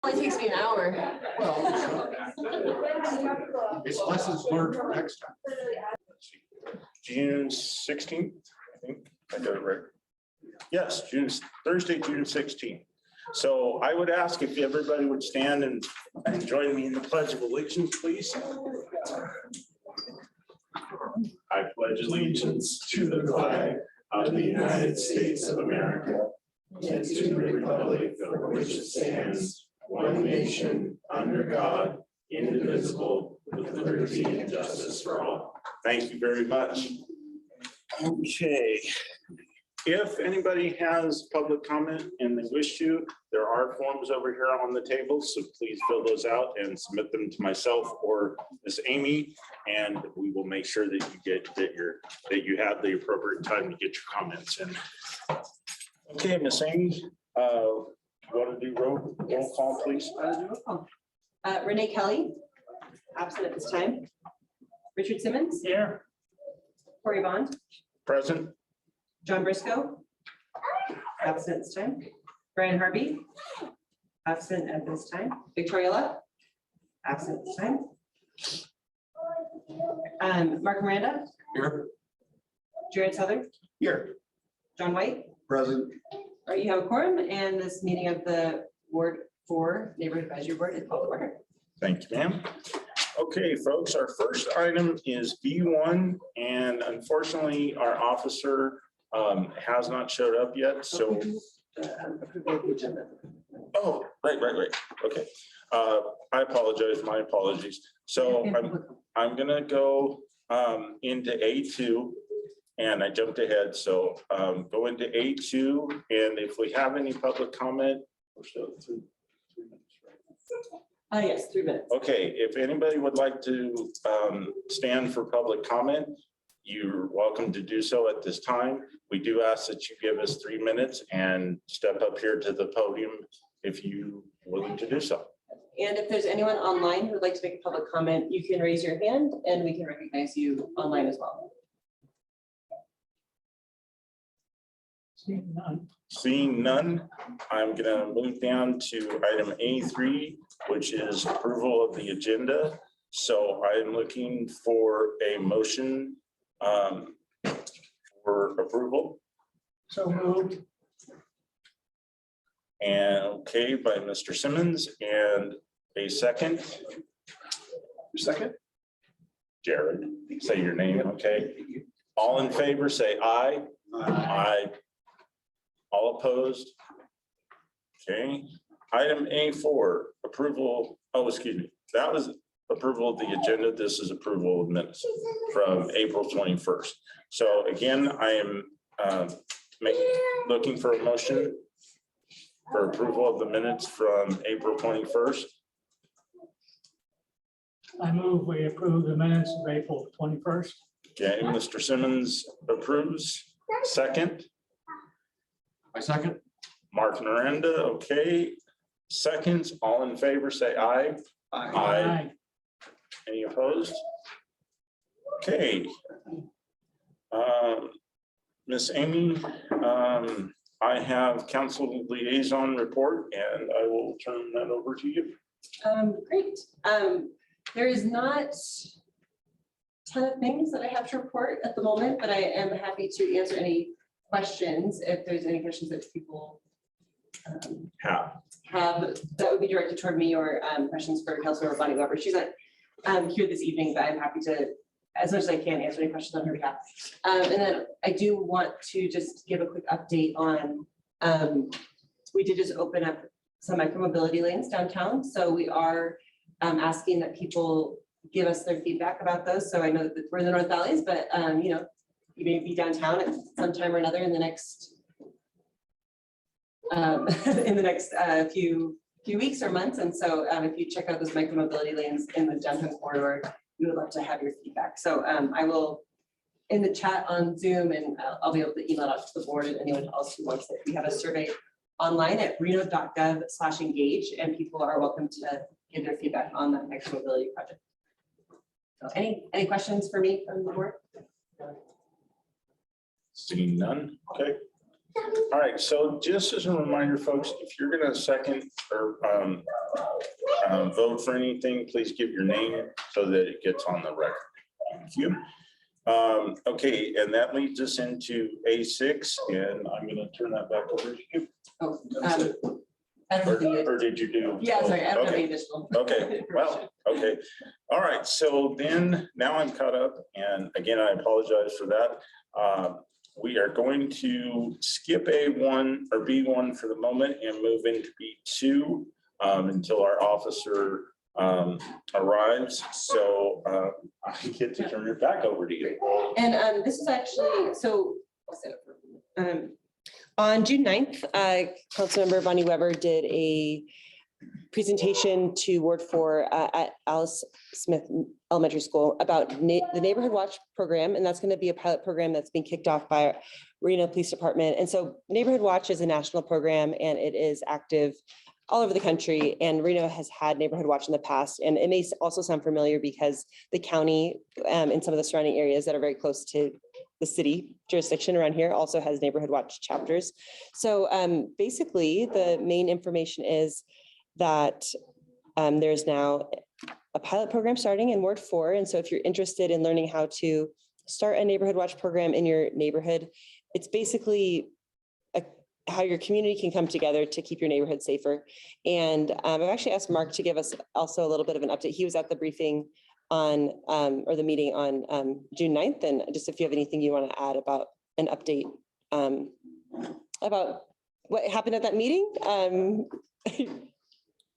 Probably takes me an hour. Well, it's lessons learned for next time. June 16th, I think I got it right. Yes, Thursday, June 16th. So I would ask if everybody would stand and join me in the Pledge of Allegiance, please. I pledge allegiance to the flag of the United States of America and to the republic for which it stands, one nation, under God, indivisible, with liberty and justice for all. Thank you very much. Okay. If anybody has public comment and they wish to, there are forms over here on the table, so please fill those out and submit them to myself or Miss Amy, and we will make sure that you get that you have the appropriate time to get your comments in. Okay, Miss Amy, you want to do roll call, please? Renee Kelly, absent at this time. Richard Simmons. Here. Corey Bond. Present. John Briscoe. Absent at this time. Brian Harvey. Absent at this time. Victoria Luck. Absent at this time. Mark Miranda. Here. Jared Southern. Here. John White. Present. All right, you have a quorum, and this meeting of the Ward 4 Neighborhood Advisory Board is called to order. Thank you, ma'am. Okay, folks, our first item is B1, and unfortunately, our officer has not showed up yet, so. Oh, right. Okay. I apologize, my apologies. So I'm gonna go into A2, and I jumped ahead, so go into A2, and if we have any public comment, we're still 3 minutes, right? Yes, 3 minutes. Okay, if anybody would like to stand for public comment, you're welcome to do so at this time. We do ask that you give us 3 minutes and step up here to the podium if you're willing to do so. And if there's anyone online who would like to make a public comment, you can raise your hand and we can recognize you online as well. Seeing none, I'm gonna move down to item A3, which is approval of the agenda. So I'm looking for a motion for approval. So moved. And okay, by Mr. Simmons, and a second. Second. Jared, say your name, okay? All in favor, say aye. Aye. All opposed? Okay. Item A4, approval, excuse me, that was approval of the agenda. This is approval of minutes from April 21st. So again, I am looking for a motion for approval of the minutes from April 21st. I move we approve the minutes of April 21st. Okay, Mr. Simmons approves. Second. My second. Mark Miranda, okay. Seconds, all in favor, say aye. Aye. Any opposed? Okay. Miss Amy, I have council liaison report and I will turn that over to you. Great. There is not a ton of things that I have to report at the moment, but I am happy to answer any questions if there's any questions that people have that would be directed toward me, or questions for Councilor Bonnie Weber. She's not here this evening, but I'm happy to, as much as I can, answer any questions on her behalf. And then I do want to just give a quick update on, we did just open up some micromobility lanes downtown. So we are asking that people give us their feedback about those. So I know that we're in the North Valleys, but you know, you may be downtown at some time or another in the next few weeks or months. And so if you check out those micromobility lanes in the downtown corridor, we would love to have your feedback. So I will in the chat on Zoom, and I'll be able to email it out to the board and anyone else who wants it. We have a survey online at reno.gov/engage, and people are welcome to give their feedback on that micromobility project. So any questions for me from the board? Seeing none, okay. All right, so just as a reminder, folks, if you're gonna second or vote for anything, please give your name so that it gets on the record. Thank you. Okay, and that leads us into A6, and I'm gonna turn that back over to you. Oh, I don't know. Or did you do? Yeah, sorry, I don't have Okay. any additional. Okay, well, okay. All right, so then now I'm caught up, and again, I apologize for that. We are going to skip A1 or B1 for the moment and move into B2 until our officer arrives. So I get to turn it back over to you. And this is actually, so I'll set it for- on June 9th, Councilmember Bonnie Weber did a presentation to Ward 4 at Alice Smith Elementary School about the Neighborhood Watch program. And that's going to be a pilot program that's being kicked off by Reno Police Department. And so Neighborhood Watch is a national program and it is active all over the country. And Reno has had Neighborhood Watch in the past. And it may also sound familiar because the county and some of the surrounding areas that are very close to the city jurisdiction around here also has Neighborhood Watch chapters. So basically, the main information is that there's now a pilot program starting in Ward 4. And so if you're interested in learning how to start a Neighborhood Watch program in your neighborhood, it's basically how your community can come together to keep your neighborhood safer. And I've actually asked Mark to give us also a little bit of an update. He was at the briefing on, or the meeting on June 9th. And just if you have anything you want to add about an update about what happened at that meeting.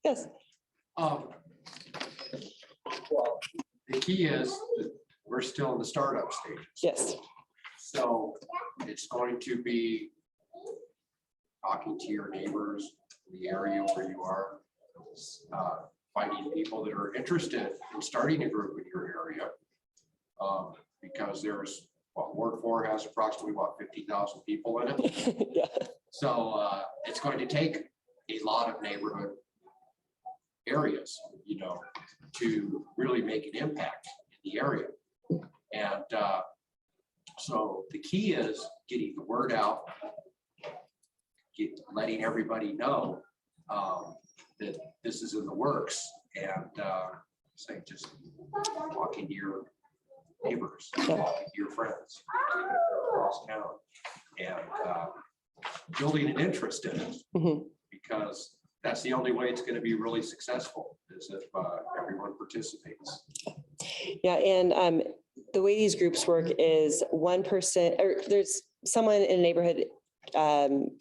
Yes. Well, the key is that we're still in the startup stages. Yes. So it's going to be talking to your neighbors in the area where you are, finding people that are interested in starting a group in your area. Because there's, Ward 4 has approximately 50,000 people in it. Yeah. So it's going to take a lot of neighborhood areas, to really make an impact in the area. And so the key is getting the word out, letting everybody know that this is in the works, and say just talking to your neighbors, talking to your friends across town, and building an interest in it, because that's the only way it's going to be really successful, is if everyone participates. Yeah, and the way these groups work is one person, or there's someone in a neighborhood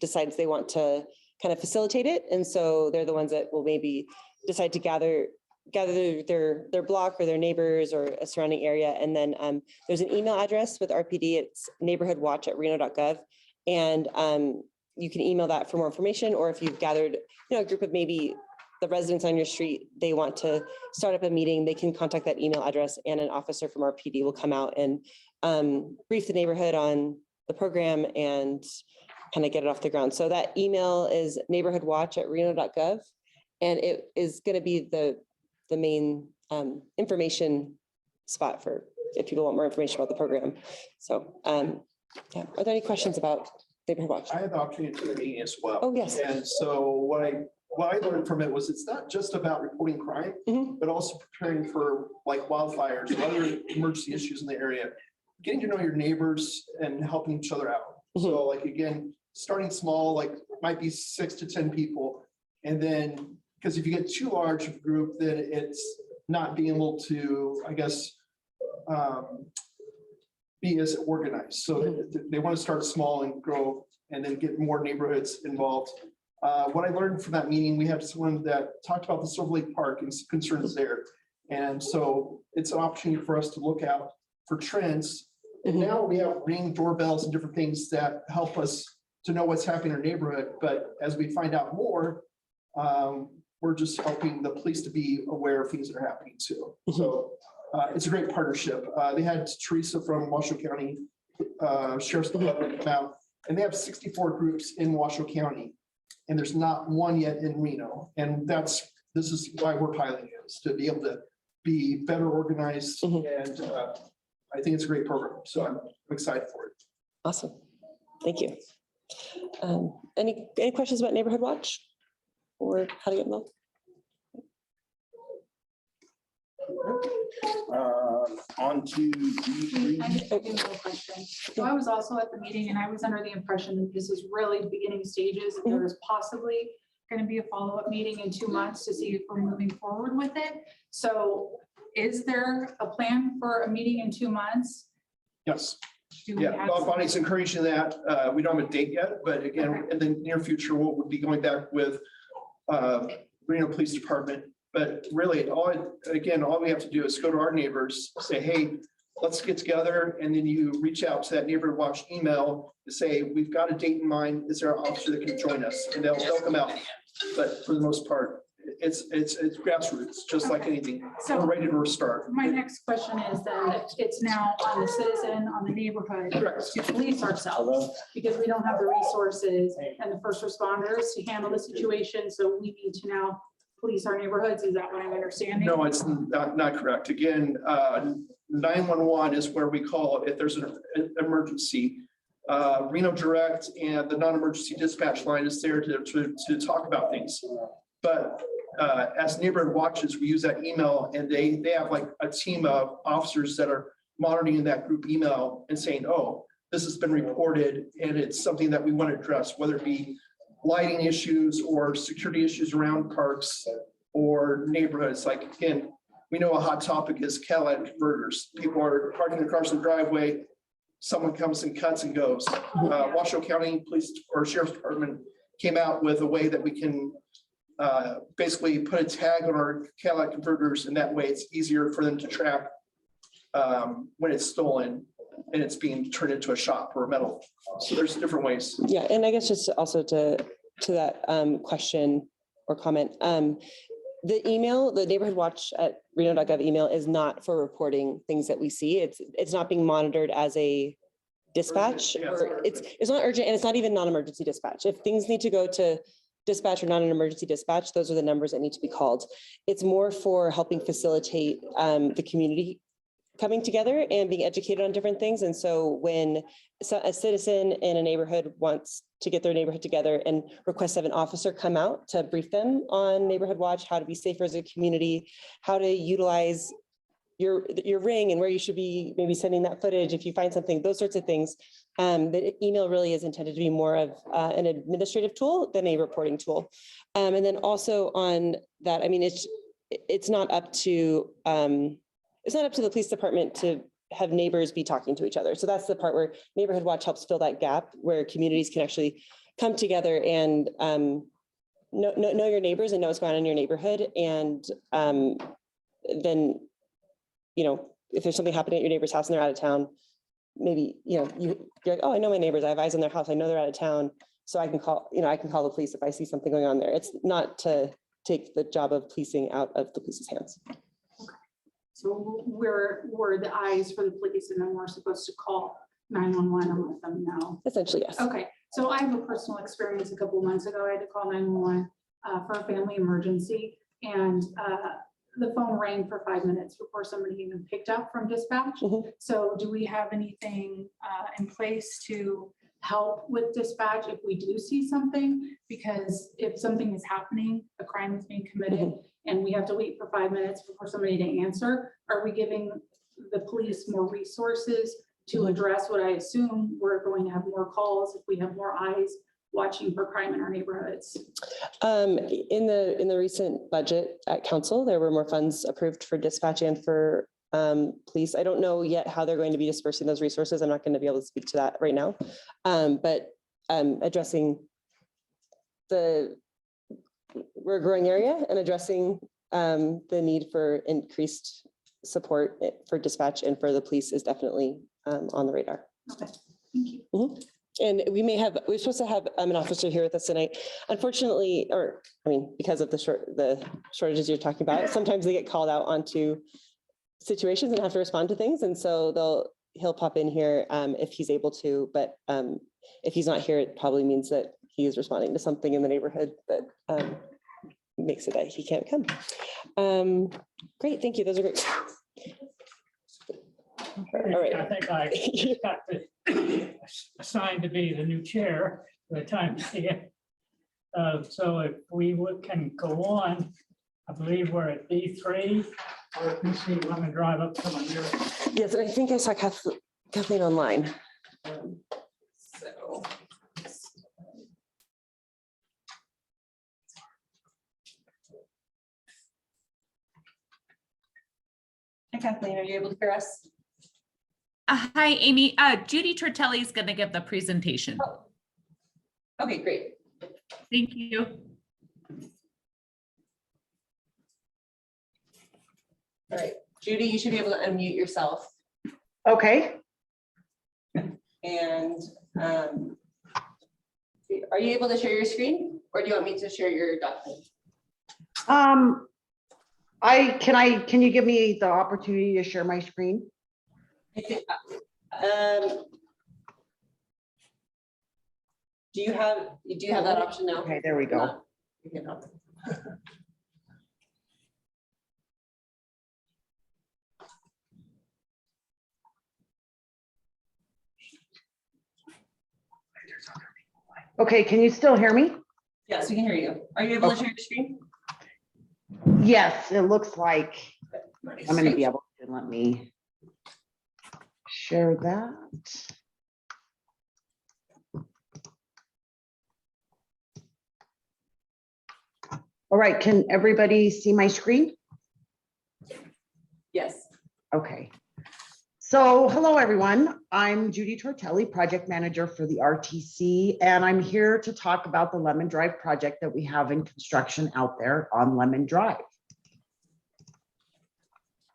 decides they want to kind of facilitate it. And so they're the ones that will maybe decide to gather their block or their neighbors or a surrounding area. And then there's an email address with RPD. It's neighborhoodwatch@reno.gov. And you can email that for more information, or if you've gathered, a group of maybe the residents on your street, they want to start up a meeting, they can contact that email address, and an officer from RPD will come out and brief the neighborhood on the program and kind of get it off the ground. So that email is neighborhoodwatch@reno.gov, and it is going to be the main information spot for if people want more information about the program. So yeah, are there any questions about Neighborhood Watch? I had the opportunity to the meeting as well. Oh, yes. And so what I learned from it was it's not just about reporting crime, but also preparing for like wildfires or other emergency issues in the area, getting to know your neighbors and helping each other out. So like, again, starting small, like might be 6 to 10 people. And then, because if you get too large of a group, then it's not being able to, I guess, be as organized. So they want to start small and grow and then get more neighborhoods involved. What I learned from that meeting, we had someone that talked about the Silver Lake Park and concerns there. And so it's an opportunity for us to look out for trends. And now we have Ring doorbells and different things that help us to know what's happening in our neighborhood. But as we find out more, we're just helping the police to be aware of things that are happening too. So it's a great partnership. They had Teresa from Washoe County Sheriff's Department come out, and they have 64 groups in Washoe County, and there's not one yet in Reno. And this is why we're piloting it, is to be able to be better organized. And I think it's a great program. So I'm excited for it. Awesome. Thank you. Any questions about Neighborhood Watch or how to get involved? On to I do have a question. So I was also at the meeting and I was under the impression that this is really the beginning stages. and There is possibly going to be a follow-up meeting in 2 months to see if we're moving forward with it. So is there a plan for a meeting in 2 months? yes. Do we Yeah, have Bob Bonnie's encouraging that. We don't have a date yet, but again, in the near future, we'll be going back with Reno Police Department. But really, all we have to do is go to our neighbors, say, hey, let's get together. And then you reach out to that Neighborhood Watch email to say, we've got a date in mind. Is there an officer that can join us? And they'll come out. But for the most part, it's grassroots, just like anything. So- We're ready to restart. My next question is that it's now on the citizen, on the neighborhood Correct. to police ourselves because we don't have the resources and the first responders to handle the situation. So we need to now police our neighborhoods. Is that what I'm understanding? No, it's not correct. Again, 911 is where we call if there's an emergency. Reno Direct and the non-emergency dispatch line is there to talk about things. But as Neighborhood Watches, we use that email and they have like a team of officers that are monitoring that group email and saying, oh, this has been reported and it's something that we want to address, whether it be lighting issues or security issues around parks or neighborhoods. Like, again, we know a hot topic is catalytic converters. People are parking their cars in the driveway. Someone comes and cuts and goes. Washoe County Police or Sheriff's Department came out with a way that we can basically put a tag on our catalytic converters, and that way it's easier for them to track when it's stolen and it's being turned into a shop or a metal. So there's different ways. Yeah, and I guess just also to that question or comment, the email, the Neighborhood Watch at reno.gov email is not for reporting things that we see. It's not being monitored as a dispatch. Yeah. Or it's not urgent, and it's not even non-emergency dispatch. If things need to go to dispatch or not an emergency dispatch, those are the numbers that need to be called. It's more for helping facilitate the community coming together and being educated on different things. And so when a citizen in a neighborhood wants to get their neighborhood together and request of an officer come out to brief them on Neighborhood Watch, how to be safer as a community, how to utilize your ring and where you should be maybe sending that footage if you find something, those sorts of things. The email really is intended to be more of an administrative tool than a reporting tool. And then also on that, I mean, it's not up to the police department to have neighbors be talking to each other. So that's the part where Neighborhood Watch helps fill that gap where communities can actually come together and know your neighbors and know what's going on in your neighborhood. And then, you know, if there's something happening at your neighbor's house and they're out of town, maybe, you know, you're like, oh, I know my neighbors. I have eyes on their house. I know they're out of town. So I can call the police if I see something going on there. It's not to take the job of policing out of the police's hands. So we're the eyes for the police and then we're supposed to call 911 and let them know. Essentially, yes. Okay, so I have a personal experience a couple of months ago. I had to call 911 for a family emergency and the phone rang for 5 minutes before somebody even picked up from dispatch. Mhm. So do we have anything in place to help with dispatch if we do see something? Because if something is happening, a crime is being committed, and we have to wait for 5 minutes before somebody to answer, are we giving the police more resources to address what I assume we're going to have more calls if we have more eyes watching for crime in our neighborhoods? In the recent budget at council, there were more funds approved for dispatch and for police. I don't know yet how they're going to be dispersing those resources. I'm not going to be able to speak to that right now. But addressing we're a growing area and addressing the need for increased support for dispatch and for the police is definitely on the radar. Okay, thank you. And we're supposed to have an officer here with us tonight. Unfortunately, because of the shortages you're talking about, sometimes they get called out onto situations and have to respond to things. And so he'll pop in here if he's able to, but if he's not here, it probably means that he is responding to something in the neighborhood that makes it that he can't come. Great, thank you. Those are great. All right. I think I got assigned to be the new chair. the time here. So if we can go on, I believe we're at B3. Let's see, let me drive up to my here. Yes, and I think I saw Kathleen online. So. Hi Kathleen, are you able to hear us? Hi, Amy. Judy Tortelli is going to give the presentation. Oh. Okay, great. Thank you. All right, Judy, you should be able to unmute yourself. Okay, And are you able to share your screen or do you want me to share your document? can you give me the opportunity to share my screen? Do you have that option now? Okay, there we go. Okay, can you still hear me? Yes, we can hear you. Are you able to share your screen? Yes, it looks like I'm gonna be able to. Let me share that. All right, can everybody see my screen? Yes. Okay. So, hello, everyone. I'm Judy Tortelli, project manager for the RTC, and I'm here to talk about the Lemon Drive project that we have in construction out there on Lemon Drive.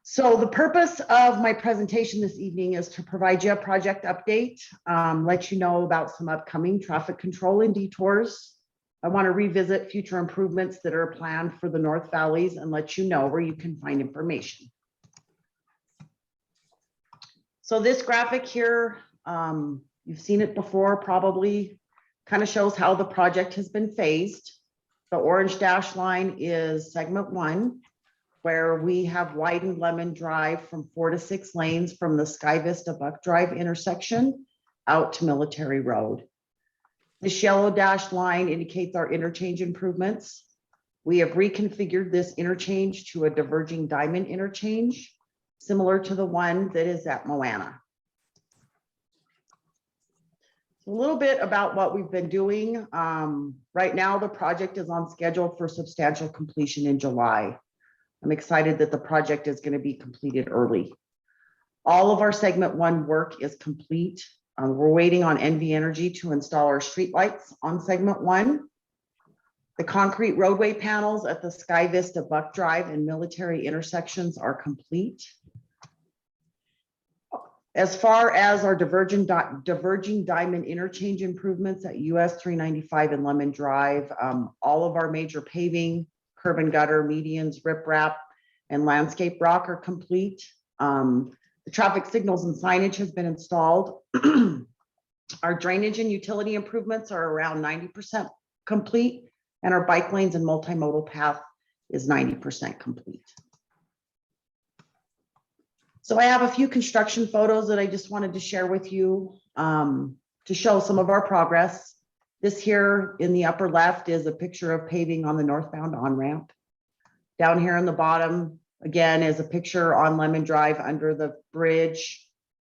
So the purpose of my presentation this evening is to provide you a project update, let you know about some upcoming traffic control and detours. I want to revisit future improvements that are planned for the North Valleys and let you know where you can find information. So this graphic here, you've seen it before, probably kind of shows how the project has been phased. The orange dash line is segment 1, where we have widened Lemon Drive from 4 to 6 lanes from the Sky Vista Buck Drive intersection out to Military Road. This yellow dashed line indicates our interchange improvements. We have reconfigured this interchange to a diverging diamond interchange, similar to the one that is at Moana. A little bit about what we've been doing. Right now, the project is on schedule for substantial completion in July. I'm excited that the project is going to be completed early. All of our segment 1 work is complete. We're waiting on NV Energy to install our streetlights on segment 1. The concrete roadway panels at the Sky Vista Buck Drive and Military intersections are complete. As far as our diverging diamond interchange improvements at US 395 and Lemon Drive, all of our major paving, curb and gutter, medians, riprap, and landscape rock are complete. The traffic signals and signage has been installed. Our drainage and utility improvements are around 90% complete, and our bike lanes and multimodal path is 90% complete. So I have a few construction photos that I just wanted to share with you to show some of our progress. This here in the upper left is a picture of paving on the northbound on-ramp. Down here in the bottom, again, is a picture on Lemon Drive under the bridge.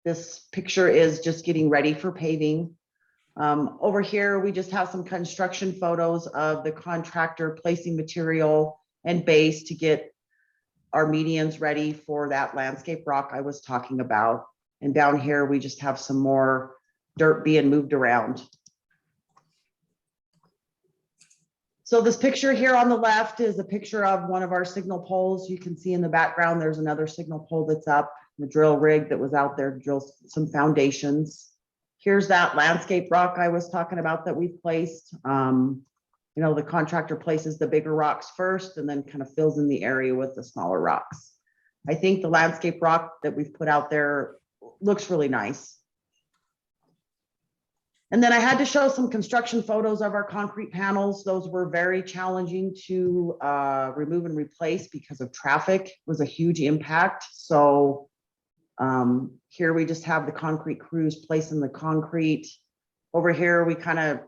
This picture is just getting ready for paving. Over here, we just have some construction photos of the contractor placing material and base to get our medians ready for that landscape rock I was talking about. And down here, we just have some more dirt being moved around. So this picture here on the left is a picture of one of our signal poles. You can see in the background, there's another signal pole that's up, the drill rig that was out there to drill some foundations. Here's that landscape rock I was talking about that we've placed. You know, the contractor places the bigger rocks first and then kind of fills in the area with the smaller rocks. I think the landscape rock that we've put out there looks really nice. And then I had to show some construction photos of our concrete panels. Those were very challenging to remove and replace because of traffic. It was a huge impact. So here we just have the concrete crews placing the concrete. Over here, we kind of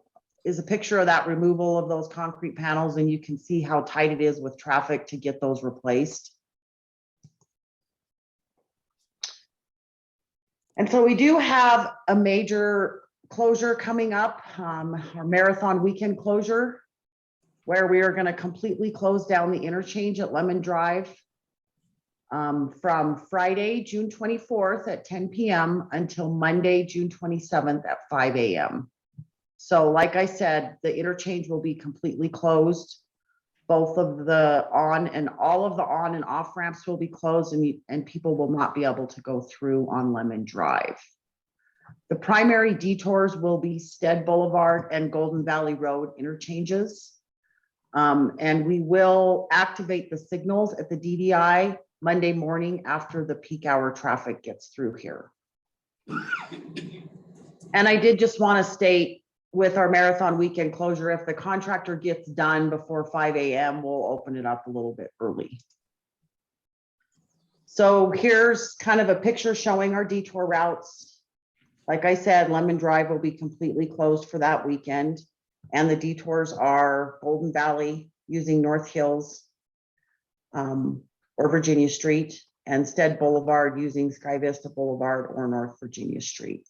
is a picture of that removal of those concrete panels, and you can see how tight it is with traffic to get those replaced. And so we do have a major closure coming up, our marathon weekend closure, where we are going to completely close down the interchange at Lemon Drive from Friday, June 24th at 10 p.m. until Monday, June 27th at 5 a.m. So like I said, the interchange will be completely closed. Both of the all of the on and off ramps will be closed, and people will not be able to go through on Lemon Drive. The primary detours will be Stead Boulevard and Golden Valley Road interchanges. And we will activate the signals at the DDI Monday morning after the peak hour traffic gets through here. And I did just want to state, with our marathon weekend closure, if the contractor gets done before 5 a.m., we'll open it up a little bit early. So here's kind of a picture showing our detour routes. Like I said, Lemon Drive will be completely closed for that weekend. And the detours are Golden Valley using North Hills or Virginia Street, and Stead Boulevard using Sky Vista Boulevard or North Virginia Street.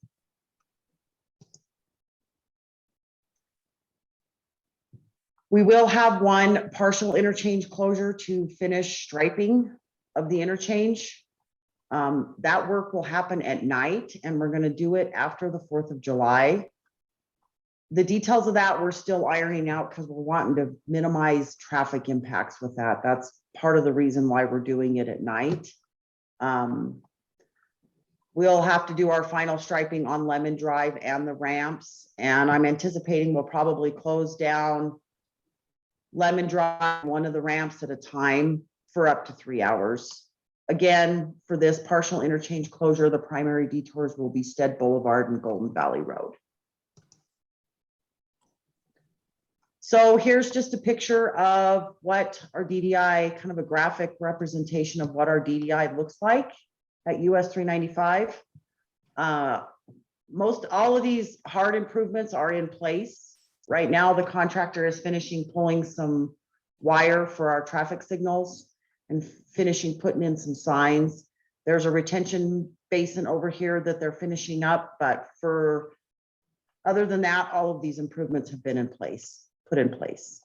We will have one partial interchange closure to finish striping of the interchange. That work will happen at night, and we're going to do it after the 4th of July. The details of that we're still ironing out because we're wanting to minimize traffic impacts with that. That's part of the reason why we're doing it at night. We'll have to do our final striping on Lemon Drive and the ramps, and I'm anticipating we'll probably close down Lemon Drive, one of the ramps at a time, for up to 3 hours. Again, for this partial interchange closure, the primary detours will be Stead Boulevard and Golden Valley Road. So here's just a picture of what our DDI, kind of a graphic representation of what our DDI looks like at US 395. All of these hard improvements are in place. Right now, the contractor is finishing pulling some wire for our traffic signals and finishing putting in some signs. There's a retention basin over here that they're finishing up, but other than that, all of these improvements have been put in place.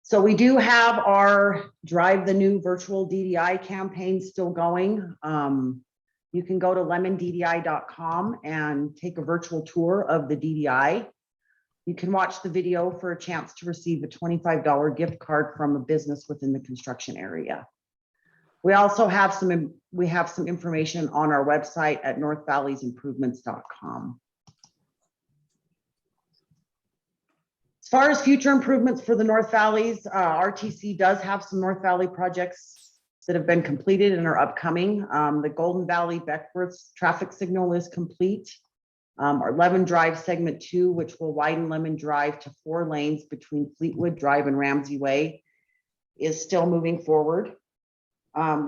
So we do have our Drive the New virtual DDI campaign still going. You can go to lemonddi.com and take a virtual tour of the DDI. You can watch the video for a chance to receive a $25 gift card from a business within the construction area. We also have some information on our website at northvalleys.improvements.com. As far as future improvements for the North Valleys, RTC does have some North Valley projects that have been completed and are upcoming. The Golden Valley Beckworth traffic signal is complete. Our Lemon Drive segment 2, which will widen Lemon Drive to 4 lanes between Fleetwood Drive and Ramsey Way, is still moving forward.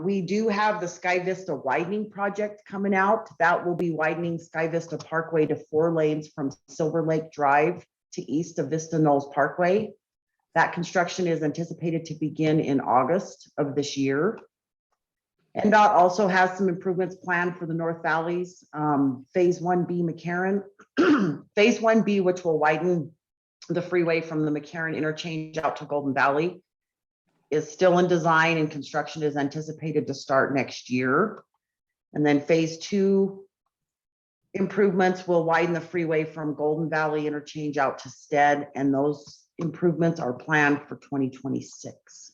We do have the Sky Vista Widening project coming out. That will be widening Sky Vista Parkway to 4 lanes from Silver Lake Drive to east of Vista Knolls Parkway. That construction is anticipated to begin in August of this year. NDOT also has some improvements planned for the North Valleys. Phase 1B McCarran, Phase 1B, which will widen the freeway from the McCarran interchange out to Golden Valley, is still in design, and construction is anticipated to start next year. And then Phase 2 improvements will widen the freeway from Golden Valley interchange out to Stead, and those improvements are planned for 2026.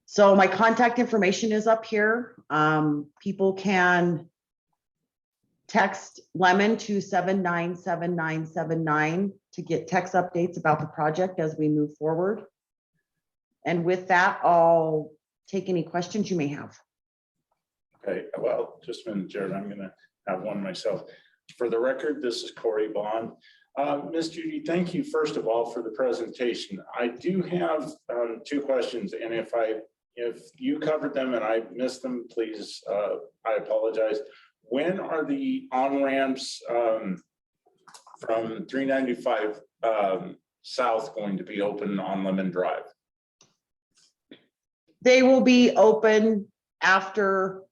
So my contact information is up here. People can text Lemon to 797979 to get text updates about the project as we move forward. And with that, I'll take any questions you may have. Okay, well, just a minute, Jared, I'm gonna have one myself. For the record, this is Corey Bond. Ms. Judy, thank you first of all for the presentation. I do have 2 questions, and if you covered them and I missed them, please, I apologize. when are the on-ramps from 395 south going to be open on Lemon Drive? They will be open after,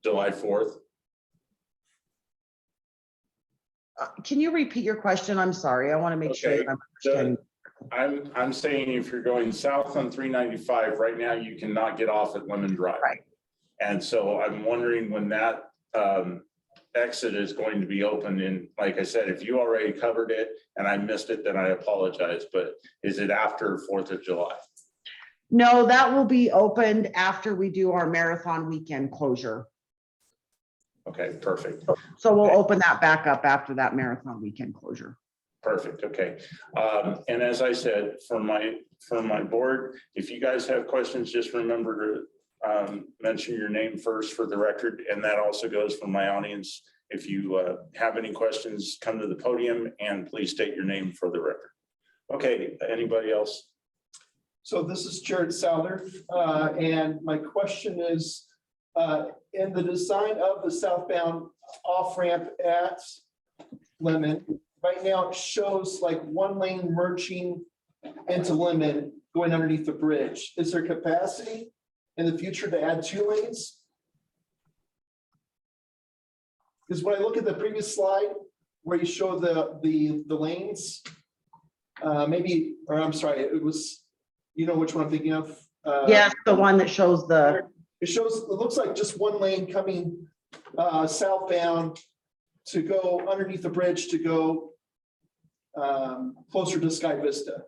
July 4th? can you repeat your question? I'm sorry. I want to make sure Okay, that I'm understanding. I'm saying if you're going south on 395, right now you cannot get off at Lemon Drive. Right. And so I'm wondering when that exit is going to be open. And like I said, if you already covered it and I missed it, then I apologize, but is it after 4th of July? No, that will be opened after we do our marathon weekend closure. Okay, perfect. So we'll Okay. open that back up after that marathon weekend closure. Perfect, okay. And as I said, for my board, if you guys have questions, just remember to mention your name first for the record, and that also goes for my audience. If you have any questions, come to the podium and please state your name for the record. Okay, anybody else? So this is Jared Souther, and my question is, in the design of the southbound off-ramp at Lemon, right now it shows like one lane merging into Lemon going underneath the bridge. Is there capacity in the future to add 2 lanes? Because when I look at the previous slide where you show the lanes, maybe, or I'm sorry, it was, you know which one I'm thinking of? Yes, the one that shows the, It shows, it looks like just one lane coming southbound to go underneath the bridge to go closer to Sky Vista.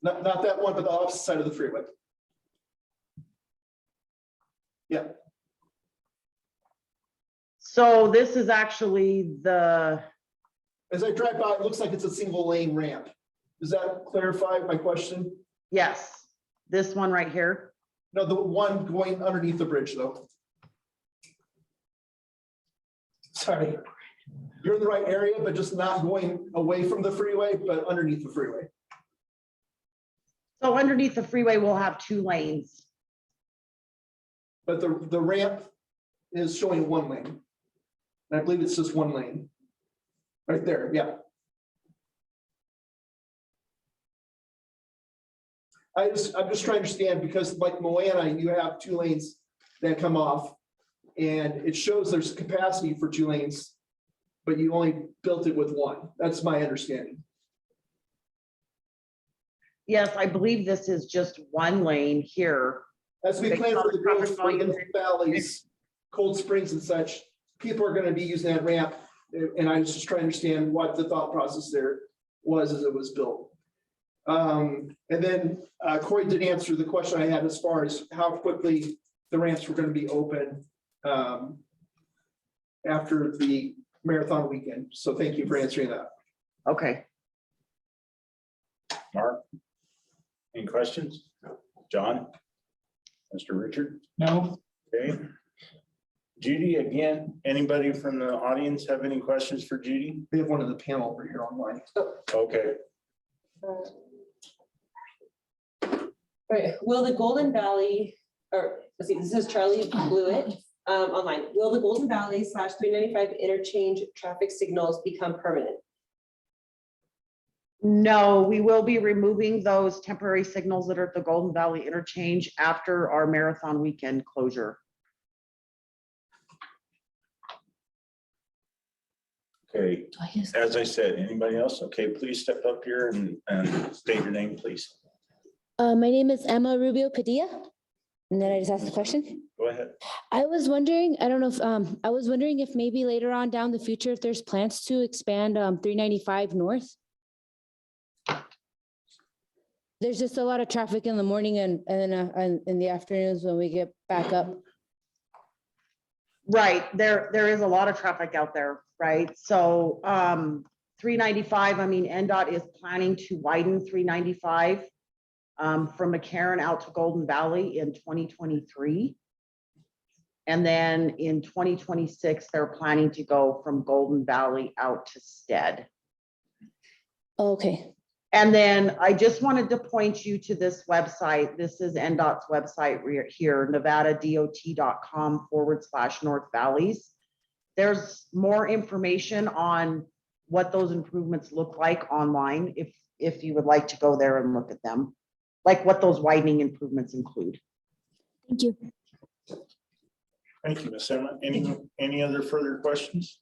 Not that one, but the opposite side of the freeway. Yeah, so this is actually the, as I drive by, it looks like it's a single lane ramp. Does that clarify my question? yes, this one right here. No, the one going underneath the bridge though. Sorry. You're in the right area, but just not going away from the freeway, but underneath the freeway. So underneath the freeway, we'll have 2 lanes. But the ramp is showing one lane. And I believe it's just one lane. Right there, yeah. I'm just trying to understand, because like Moana, you have 2 lanes that come off. And it shows there's capacity for 2 lanes, but you only built it with 1. That's my understanding. Yes, I believe this is just 1 lane here. As we plan for the growth for the valleys, Cold Springs and such, people are gonna be using that ramp. And I was just trying to understand what the thought process there was as it was built. And then Corey did answer the question I had as far as how quickly the ramps were gonna be open after the marathon weekend. So thank you for answering that. Okay. Mark? Any questions? John? Mr. Richard? No, Okay. Judy, again, anybody from the audience have any questions for Judy? We have one of the panel over here online. Okay, All right, will the Golden Valley, or let's see, this is Charlie Blewett online. Will the Golden Valley / 395 interchange traffic signals become permanent? No, we will be removing those temporary signals that are at the Golden Valley interchange after our marathon weekend closure. okay. As I said, anybody else? Okay, please step up here and state your name, please. My name is Emma Rubio Padilla. And then I just asked the question. Go ahead. I was wondering, I don't know if, I was wondering if maybe later on down the future, if there's plans to expand 395 north. There's just a lot of traffic in the morning and then in the afternoons when we get back up. Right, there is a lot of traffic out there, right? So 395, I mean, NDOT is planning to widen 395 from McCarran out to Golden Valley in 2023. And then in 2026, they're planning to go from Golden Valley out to Stead. Okay. And then I just wanted to point you to this website. This is NDOT's website here, nevadadot.com/North Valleys. There's more information on what those improvements look like online, if you would like to go there and look at them, like what those widening improvements include. Thank you. Thank you, Ms. Emma. Any other further questions?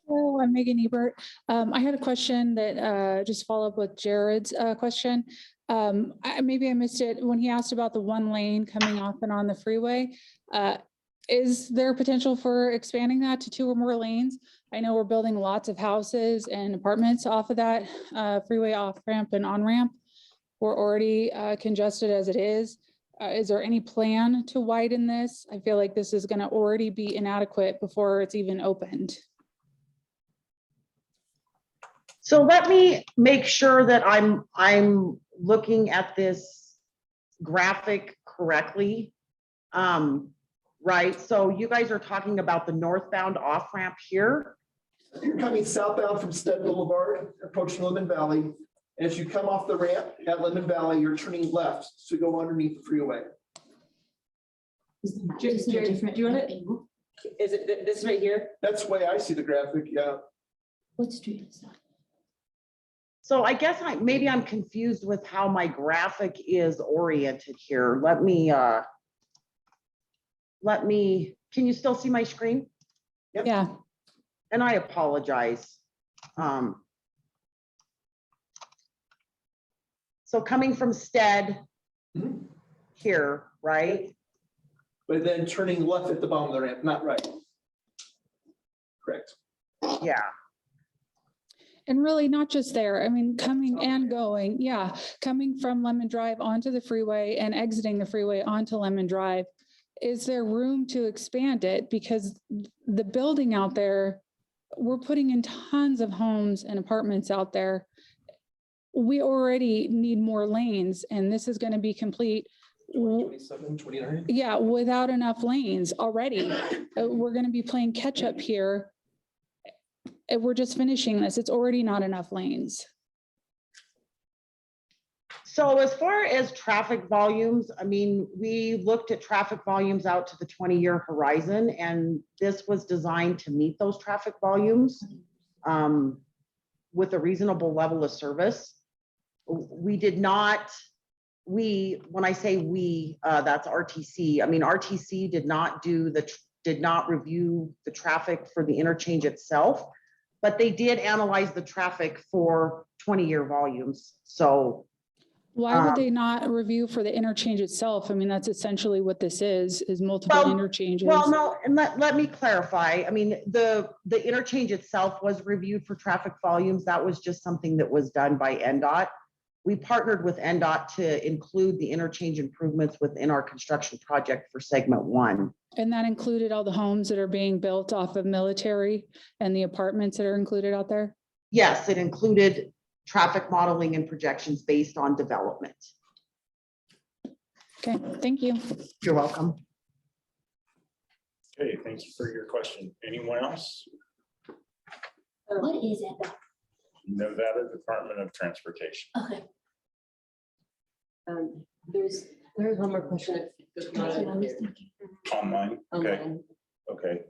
Hello, I'm Megan Ebert. I had a question that just follow up with Jared's question. Maybe I missed it when he asked about the 1 lane coming off and on the freeway. Is there potential for expanding that to 2 or more lanes? I know we're building lots of houses and apartments off of that freeway off ramp and on ramp. We're already congested as it is. Is there any plan to widen this? I feel like this is going to already be inadequate before it's even opened. So let me make sure that I'm looking at this graphic correctly. Right, so you guys are talking about the northbound off ramp here. You're coming southbound from Stead Boulevard, approaching Lemon Valley. As you come off the ramp at Lemon Valley, you're turning left to go underneath the freeway. Jared, do you want it? Is it this right here? That's the way I see the graphic, yeah. What street is that? So I guess maybe I'm confused with how my graphic is oriented here. Let me, can you still see my screen? Yep. Yeah. And I apologize. So coming from Stead here, right? But then turning left at the bottom of the ramp, not right. Correct. Yeah. And really not just there. I mean, coming and going, yeah, coming from Lemon Drive onto the freeway and exiting the freeway onto Lemon Drive. Is there room to expand it? Because the building out there, we're putting in tons of homes and apartments out there. We already need more lanes, and this is going to be complete. 27, 29. Yeah, without enough lanes already. We're going to be playing catch up here. We're just finishing this. It's already not enough lanes. So as far as traffic volumes, I mean, we looked at traffic volumes out to the 20-year horizon, and this was designed to meet those traffic volumes with a reasonable level of service. We did not, when I say we, that's RTC. I mean, RTC did not review the traffic for the interchange itself, but they did analyze the traffic for 20-year volumes. So why would they not review for the interchange itself? I mean, that's essentially what this is multiple interchanges. Well, no, and let me clarify. I mean, the interchange itself was reviewed for traffic volumes. That was just something that was done by NDOT. We partnered with NDOT to include the interchange improvements within our construction project for segment 1. And that included all the homes that are being built off of Military and the apartments that are included out there? Yes, it included traffic modeling and projections based on development. Okay, thank you. You're welcome. Okay, thank you for your question. Anyone else? What is it? Nevada Department of Transportation. Okay. There's one more question. That's what I was thinking. Online, okay, okay.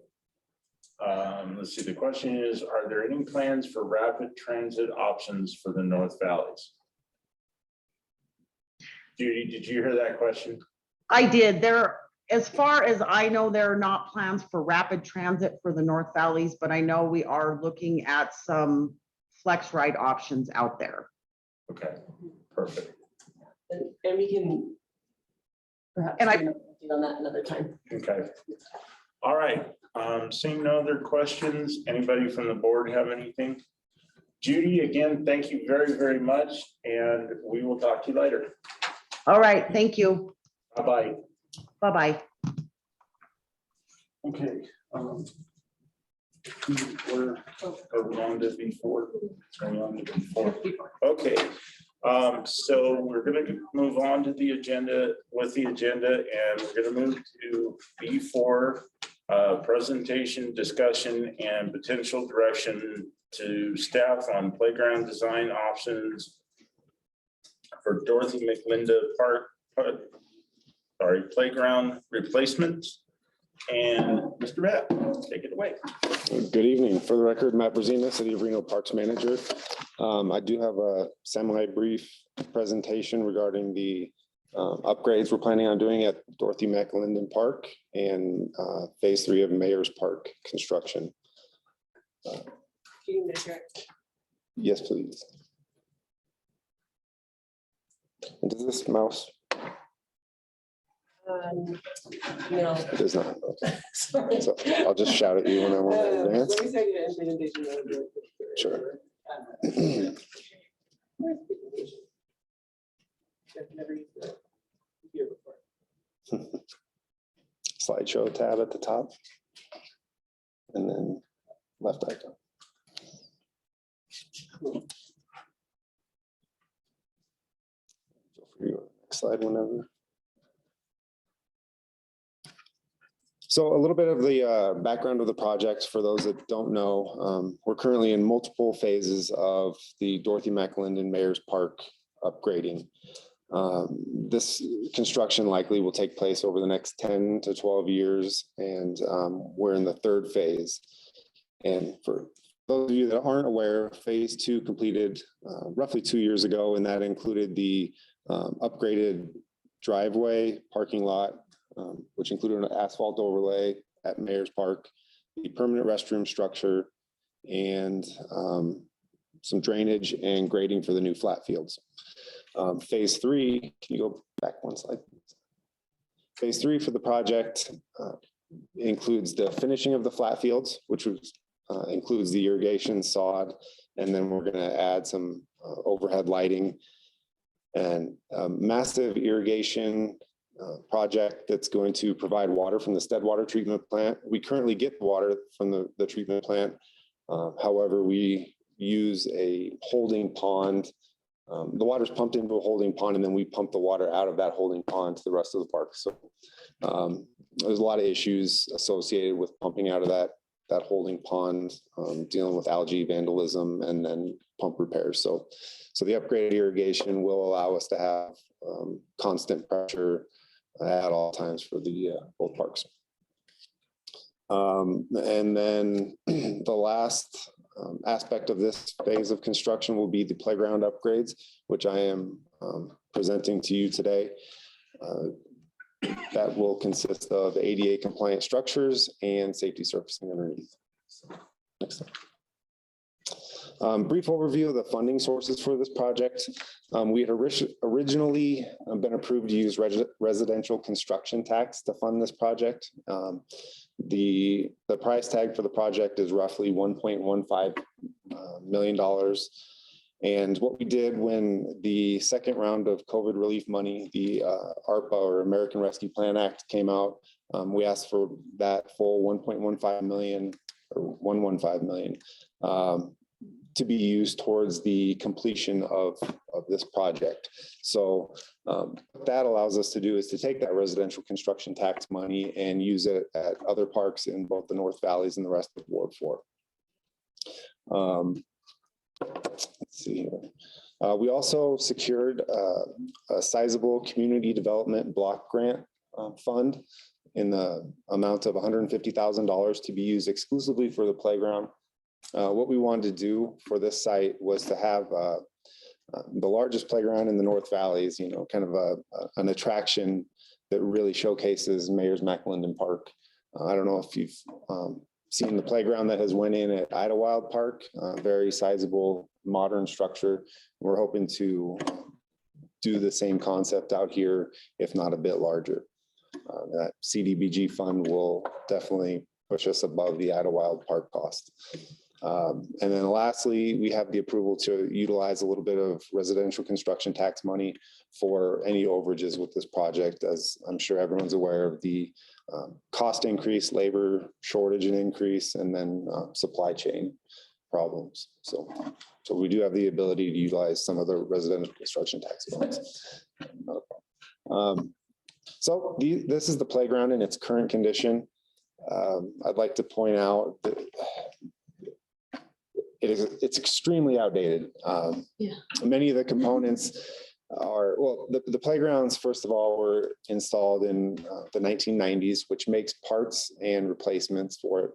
Let's see, the question is, are there any plans for rapid transit options for the North Valleys? Judy, did you hear that question? I did. As far as I know, there are not plans for rapid transit for the North Valleys, but I know we are looking at some flex ride options out there. Okay, perfect. And we can perhaps And do on that another time. Okay. All right. Seeing no other questions, anybody from the board have anything? Judy, again, thank you very, very much, and we will talk to you later. All right. Thank you. Bye-bye. Bye-bye. Okay. We're on to B4. Okay. So we're going to move on to the agenda and we're going to move to B4, presentation, discussion, and potential direction to staff on playground design options for Dorothy McLinda Park, playground replacement. And Mr. Matt, take it away. Good evening. For the record, Matt Brazina, City of Reno Parks Manager. I do have a semi-brief presentation regarding the upgrades we're planning on doing at Dorothy McLinden Park and phase 3 of Mayor's Park construction. Yes, please. And does this mouse? No. It does not. Okay. Sorry. So I'll just shout at you when I want to advance. Let me tell you the implementation of the- Sure. I've never used it here before. Slideshow tab at the top. And then left icon. Feel free to go to the next slide whenever. So a little bit of the background of the project for those that don't know. We're currently in multiple phases of the Dorothy McLinden Mayor's Park upgrading. This construction likely will take place over the next 10 to 12 years, and we're in the third phase. And for those of you that aren't aware, phase 2 completed roughly 2 years ago, and that included the upgraded driveway, parking lot, which included an asphalt overlay at Mayor's Park, the permanent restroom structure, and some drainage and grading for the new flat fields. Phase 3, can you go back one slide? Phase 3 for the project includes the finishing of the flat fields, which includes the irrigation, sod, and then we're going to add some overhead lighting and massive irrigation project that's going to provide water from the Stead water treatment plant. We currently get the water from the treatment plant. However, we use a holding pond. The water's pumped into a holding pond, and then we pump the water out of that holding pond to the rest of the park. So there's a lot of issues associated with pumping out of that holding pond, dealing with algae vandalism and then pump repairs. So the upgraded irrigation will allow us to have constant pressure at all times for the both parks. And then the last aspect of this phase of construction will be the playground upgrades, which I am presenting to you today. That will consist of ADA compliant structures and safety surfacing underneath. Next slide. Brief overview of the funding sources for this project. We had originally been approved to use residential construction tax to fund this project. The price tag for the project is roughly $1.15 million. And what we did when the second round of COVID relief money, the ARPA or American Rescue Plan Act came out, we asked for that full 1.15 million or 115 million to be used towards the completion of this project. So what that allows us to do is to take that residential construction tax money and use it at other parks in both the North Valleys and the rest of Ward 4. Let's see here. We also secured a sizable community development block grant fund in the amount of $150,000 to be used exclusively for the playground. What we wanted to do for this site was to have the largest playground in the North Valleys, kind of an attraction that really showcases Mayor's McLinden Park. I don't know if you've seen the playground that has went in at Idlewild Park, very sizable modern structure. We're hoping to do the same concept out here, if not a bit larger. That CDBG fund will definitely push us above the Idlewild Park cost. And then lastly, we have the approval to utilize a little bit of residential construction tax money for any overages with this project. As I'm sure everyone's aware of the cost increase, labor shortage and increase, and then supply chain problems. So we do have the ability to utilize some of the residential construction tax funds. So this is the playground in its current condition. I'd like to point out that it's extremely outdated. Many of the components are, well, the playgrounds, first of all, were installed in the 1990s, which makes parts and replacements for it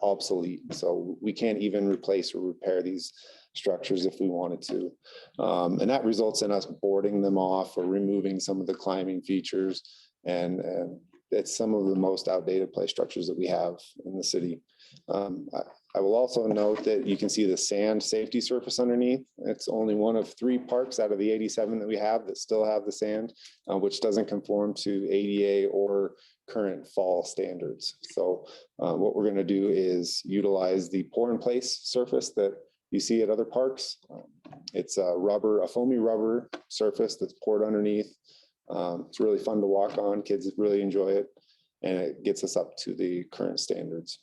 obsolete. So we can't even replace or repair these structures if we wanted to. And that results in us boarding them off or removing some of the climbing features. And it's some of the most outdated play structures that we have in the city. I will also note that you can see the sand safety surface underneath. It's only one of 3 parks out of the 87 that we have that still have the sand, which doesn't conform to ADA or current fall standards. So what we're going to do is utilize the pour in place surface that you see at other parks. It's a foamy rubber surface that's poured underneath. It's really fun to walk on. Kids really enjoy it, and it gets us up to the current standards.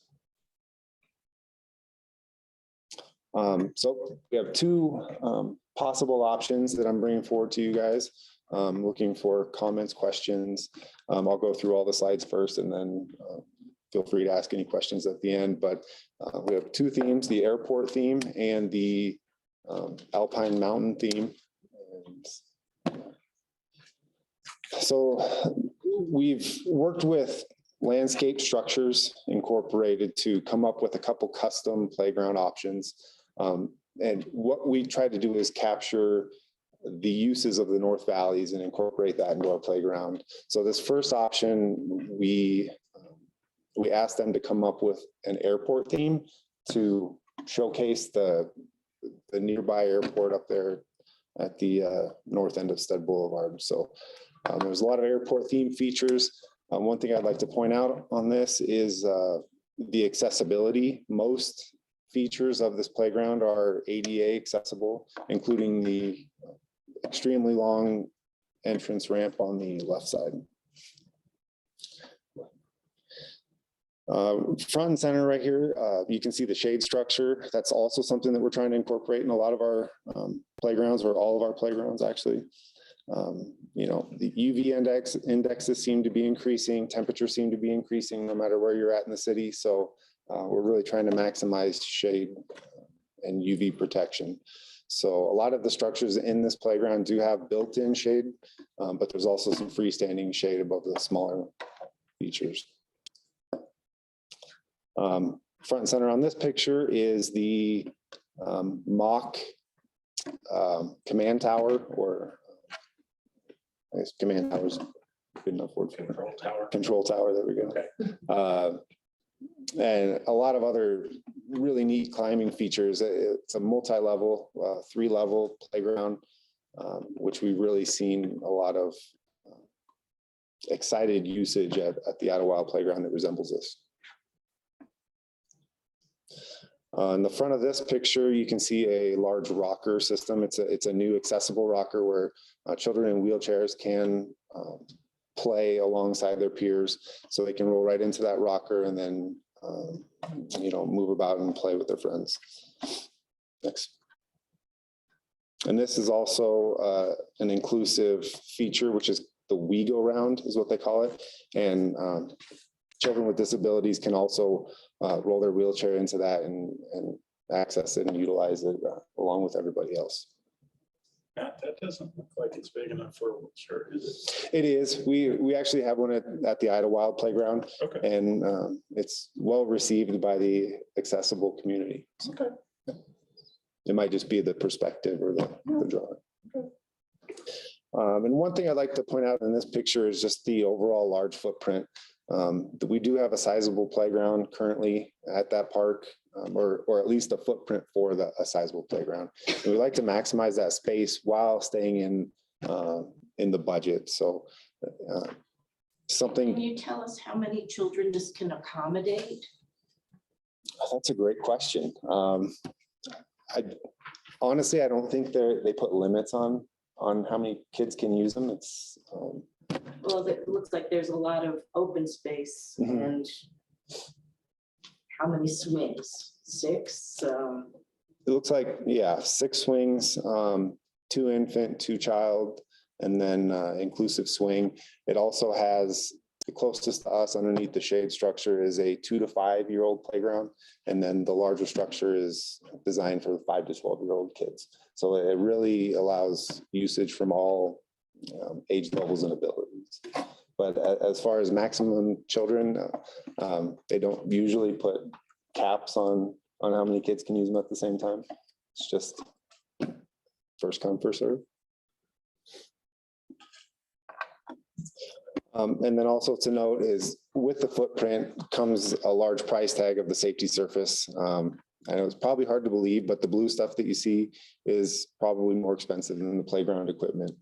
So we have 2 possible options that I'm bringing forward to you guys. Looking for comments, questions. I'll go through all the slides first, and then feel free to ask any questions at the end. But we have 2 themes, the airport theme and the Alpine Mountain theme. And so we've worked with Landscape Structures Incorporated to come up with a couple custom playground options. And what we try to do is capture the uses of the North Valleys and incorporate that into our playground. So this first option, we asked them to come up with an airport theme to showcase the nearby airport up there at the north end of Stud Boulevard. So there's a lot of airport theme features. One thing I'd like to point out on this is the accessibility. Most features of this playground are ADA accessible, including the extremely long entrance ramp on the left side. Front and center right here, you can see the shade structure. That's also something that we're trying to incorporate in a lot of our playgrounds, or all of our playgrounds actually. You know, the UV indexes seem to be increasing, temperatures seem to be increasing no matter where you're at in the city. So we're really trying to maximize shade and UV protection. So a lot of the structures in this playground do have built-in shade, but there's also some freestanding shade above the smaller features. Front and center on this picture is the mock command tower, or I guess command tower is good enough word for it. Control tower. Control tower, there we go. Okay. And a lot of other really neat climbing features. It's a multi-level, 3-level playground, which we've really seen a lot of excited usage at the Idlewild playground that resembles this. In the front of this picture, you can see a large rocker system. It's a new accessible rocker where children in wheelchairs can play alongside their peers, so they can roll right into that rocker and then you know, move about and play with their friends. Next. And this is also an inclusive feature, which is the We Go Round is what they call it. And children with disabilities can also roll their wheelchair into that and access it and utilize it along with everybody else. That doesn't look like it's big enough for a wheelchair, is it? It is. We actually have one at the Idlewild playground. Okay. And it's well received by the accessible community. Okay. It might just be the perspective or the drawing. Okay. And one thing I'd like to point out in this picture is just the overall large footprint. We do have a sizable playground currently at that park, or at least a footprint for a sizable playground. And we like to maximize that space while staying in the budget. So something. Can you tell us how many children this can accommodate? That's a great question. Honestly, I don't think they put limits on how many kids can use them. It's well, it looks like there's a lot of open space. Mm-hmm. And how many swings? 6? It looks like, yeah, 6 swings, 2 infant, 2 child, and then inclusive swing. It also has The closest to us underneath the shade structure is a 2 to 5 year old playground. And then the larger structure is designed for the 5 to 12-year-old kids. So it really allows usage from all age levels and abilities. But as far as maximum children, they don't usually put caps on how many kids can use them at the same time. It's just first come, first serve. And then also to note is with the footprint comes a large price tag of the safety surface. I know it's probably hard to believe, but the blue stuff that you see is probably more expensive than the playground equipment,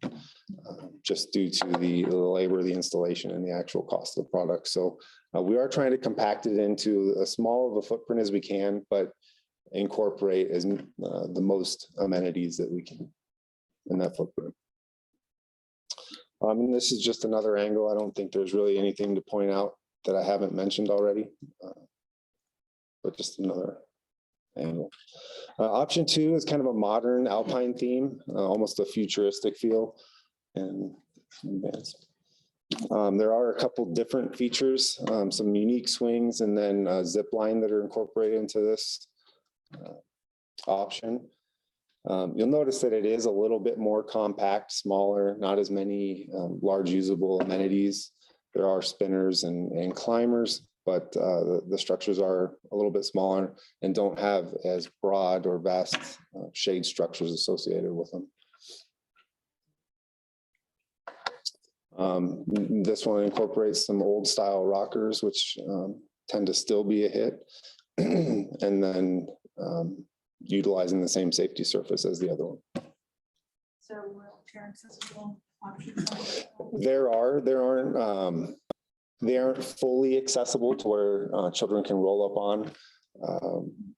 just due to the labor, the installation, and the actual cost of the product. So we are trying to compact it into as small of a footprint as we can, but incorporate as the most amenities that we can in that footprint. And this is just another angle. I don't think there's really anything to point out that I haven't mentioned already, but just another angle. Option 2 is kind of a modern alpine theme, almost a futuristic feel. And there are a couple different features, some unique swings, and then a zip line that are incorporated into this option. You'll notice that it is a little bit more compact, smaller, not as many large usable amenities. There are spinners and climbers, but the structures are a little bit smaller and don't have as broad or vast shade structures associated with them. This one incorporates some old style rockers, which tend to still be a hit. And then utilizing the same safety surface as the other one. So wheelchair accessible options. They aren't fully accessible to where children can roll up on,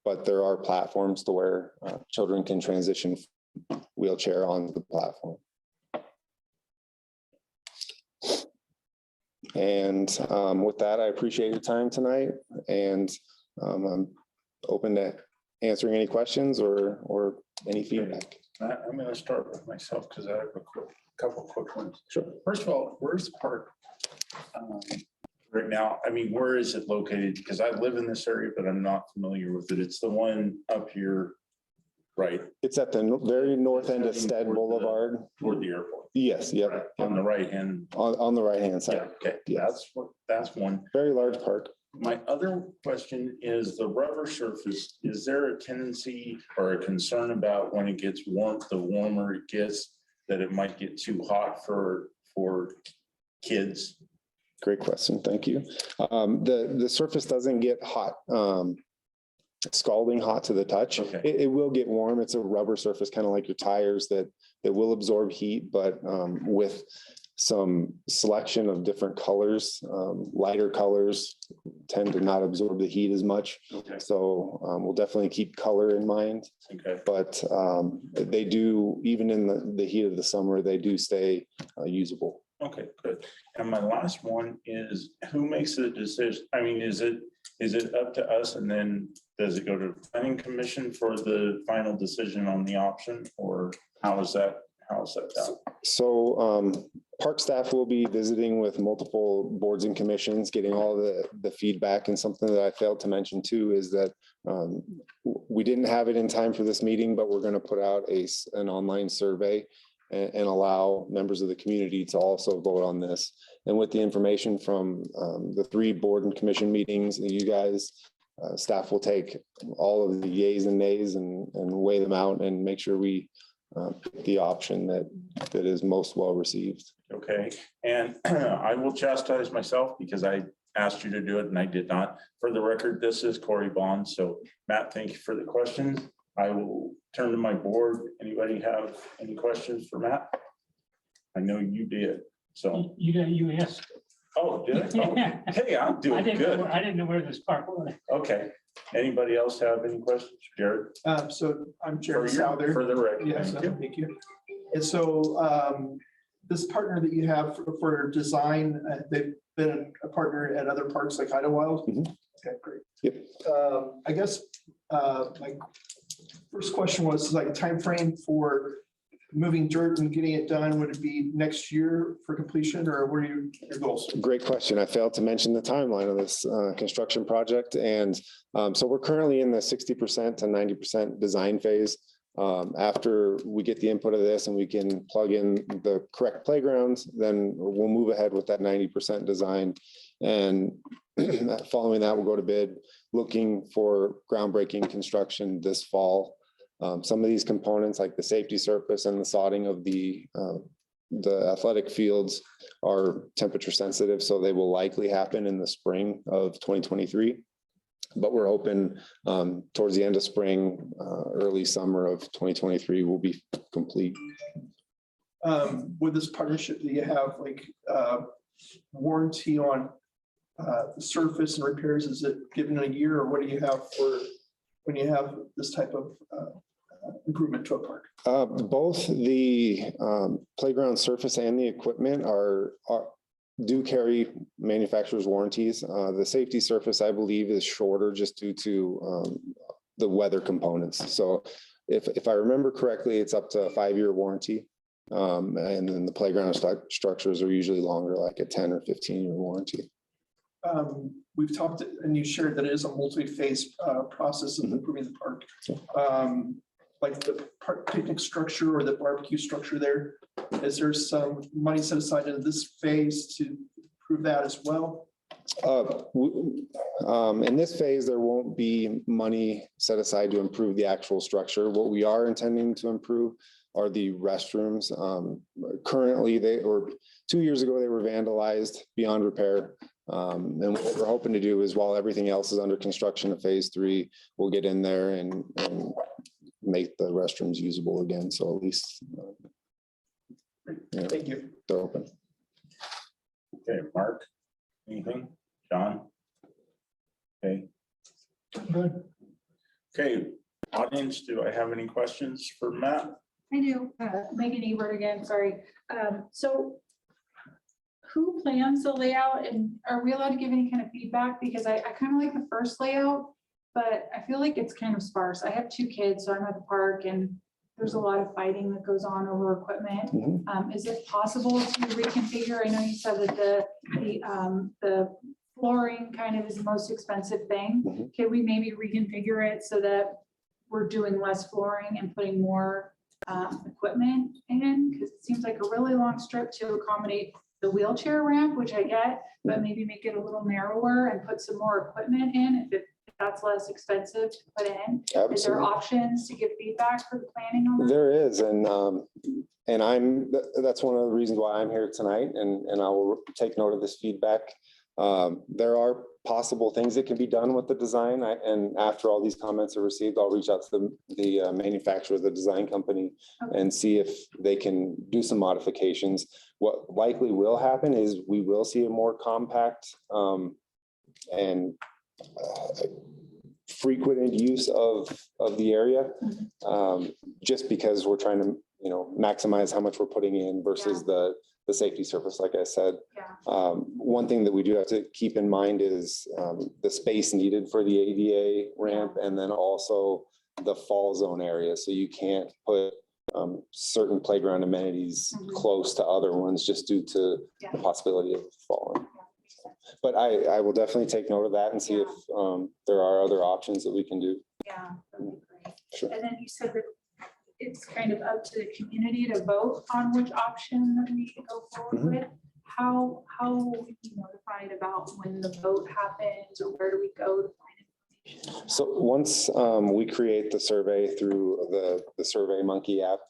but there are platforms to where children can transition wheelchair onto the platform. And with that, I appreciate your time tonight, and I'm open to answering any questions or any feedback. I'm going to start with myself because I have a couple quick ones. Sure. First of all, where's the park right now? I mean, where is it located? Because I live in this area, but I'm not familiar with it. It's the one up here, right? It's at the very north end of Stead Boulevard. Toward the airport. Yes, yep. On the right hand. On the right hand Yeah, side. okay. Yes. That's one. Very large park. My other question is the rubber surface. Is there a tendency or a concern about when it gets warm, the warmer it gets, that it might get too hot for kids? Great question. Thank you. The surface doesn't get hot, scalding hot to the touch. Okay. It will get warm. It's a rubber surface, kind of like your tires that will absorb heat, but with some selection of different colors, lighter colors tend to not absorb the heat as much. Okay. So we'll definitely keep color in mind. Okay. But they do, even in the heat of the summer, they do stay usable. Okay, good. And my last one is, who makes the decision? I mean, is it up to us, and then does it go to the planning commission for the final decision on the option, or how is that done? So park staff will be visiting with multiple boards and commissions, getting all the feedback. And something that I failed to mention too is that we didn't have it in time for this meeting, but we're going to put out an online survey and allow members of the community to also vote on this. And with the information from the 3 board and commission meetings, you guys, staff will take all of the yays and nays and weigh them out and make sure we pick the option that is most well received. Okay, and I will chastise myself because I asked you to do it and I did not. For the record, this is Corey Bond. So Matt, thank you for the questions. I will turn to my board. Anybody have any questions for Matt? I know you did, so. You asked. Oh, did I? Oh, hey, I'm doing good. I didn't know where this park was. Okay. Anybody else have any questions? Jared? So I'm Jared For Souther. the record. Yes, Thank you. thank you. And so this partner that you have for design, they've been a partner at other parks like Idlewild. Mhm. Okay, great. Yep. I guess my first question was like a time frame for moving dirt and getting it done? Would it be next year for completion, or what are your goals? Great question. I failed to mention the timeline of this construction project. And so we're currently in the 60% to 90% design phase. After we get the input of this and we can plug in the correct playgrounds, then we'll move ahead with that 90% design. And following that, we'll go to bid, looking for groundbreaking construction this fall. Some of these components, like the safety surface and the sodding of the athletic fields, are temperature sensitive, so they will likely happen in the spring of 2023. But we're hoping towards the end of spring, early summer of 2023 will be complete. With this partnership, do you have like warranty on the surface and repairs? Is it given a year, or what do you have for when you have this type of improvement to a park? Both the playground surface and the equipment do carry manufacturer's warranties. The safety surface, I believe, is shorter just due to the weather components. So if I remember correctly, it's up to a 5-year warranty. And then the playground structures are usually longer, like a 10 or 15-year warranty. We've talked, and you shared that it is a multi-phase process of improving the park. Like the park picnic structure or the barbecue structure there, is there some money set aside in this phase to improve that as well? In this phase, there won't be money set aside to improve the actual structure. What we are intending to improve are the restrooms. Currently, 2 years ago, they were vandalized beyond repair. And what we're hoping to do is, while everything else is under construction of phase 3, we'll get in there and make the restrooms usable again. So at least, thank you. They're open. Okay, Mark, anything? John? Okay. Good. Okay, audience, do I have any questions for Matt? I do. Megan Ebert again, sorry. So who plans the layout, and are we allowed to give any kind of feedback? Because I kind of like the first layout, but I feel like it's kind of sparse. I have 2 kids, so I'm at the park and there's a lot of fighting that goes on over equipment. Is it possible to reconfigure? I know you said that the flooring kind of is the most expensive thing. Can we maybe reconfigure it so that we're doing less flooring and putting more equipment in? Because it seems like a really long strip to accommodate the wheelchair ramp, which I get, but maybe make it a little narrower and put some more equipment in if that's less expensive to put in. Absolutely. Is there options to give feedback for the planning on that? There is, and that's one of the reasons why I'm here tonight, and I will take note of this feedback. There are possible things that can be done with the design, and after all these comments are received, I'll reach out to the manufacturer, the design company, and see if they can do some modifications. What likely will happen is we will see a more compact and frequented use of the area, just because we're trying to maximize how much we're putting in versus the safety surface. Like I said, one thing that we do have to keep in mind is the space needed for the ADA ramp, and then also the fall zone area. So you can't put certain playground amenities close to other ones just due to the possibility of falling. But I will definitely take note of that and see if there are other options that we can do. Yeah, that'd be great. Sure. And then you said that it's kind of up to the community to vote on which option that we go forward with. How will we be notified about when the vote happens, or where do we go to find information? So once we create the survey through the Survey Monkey app,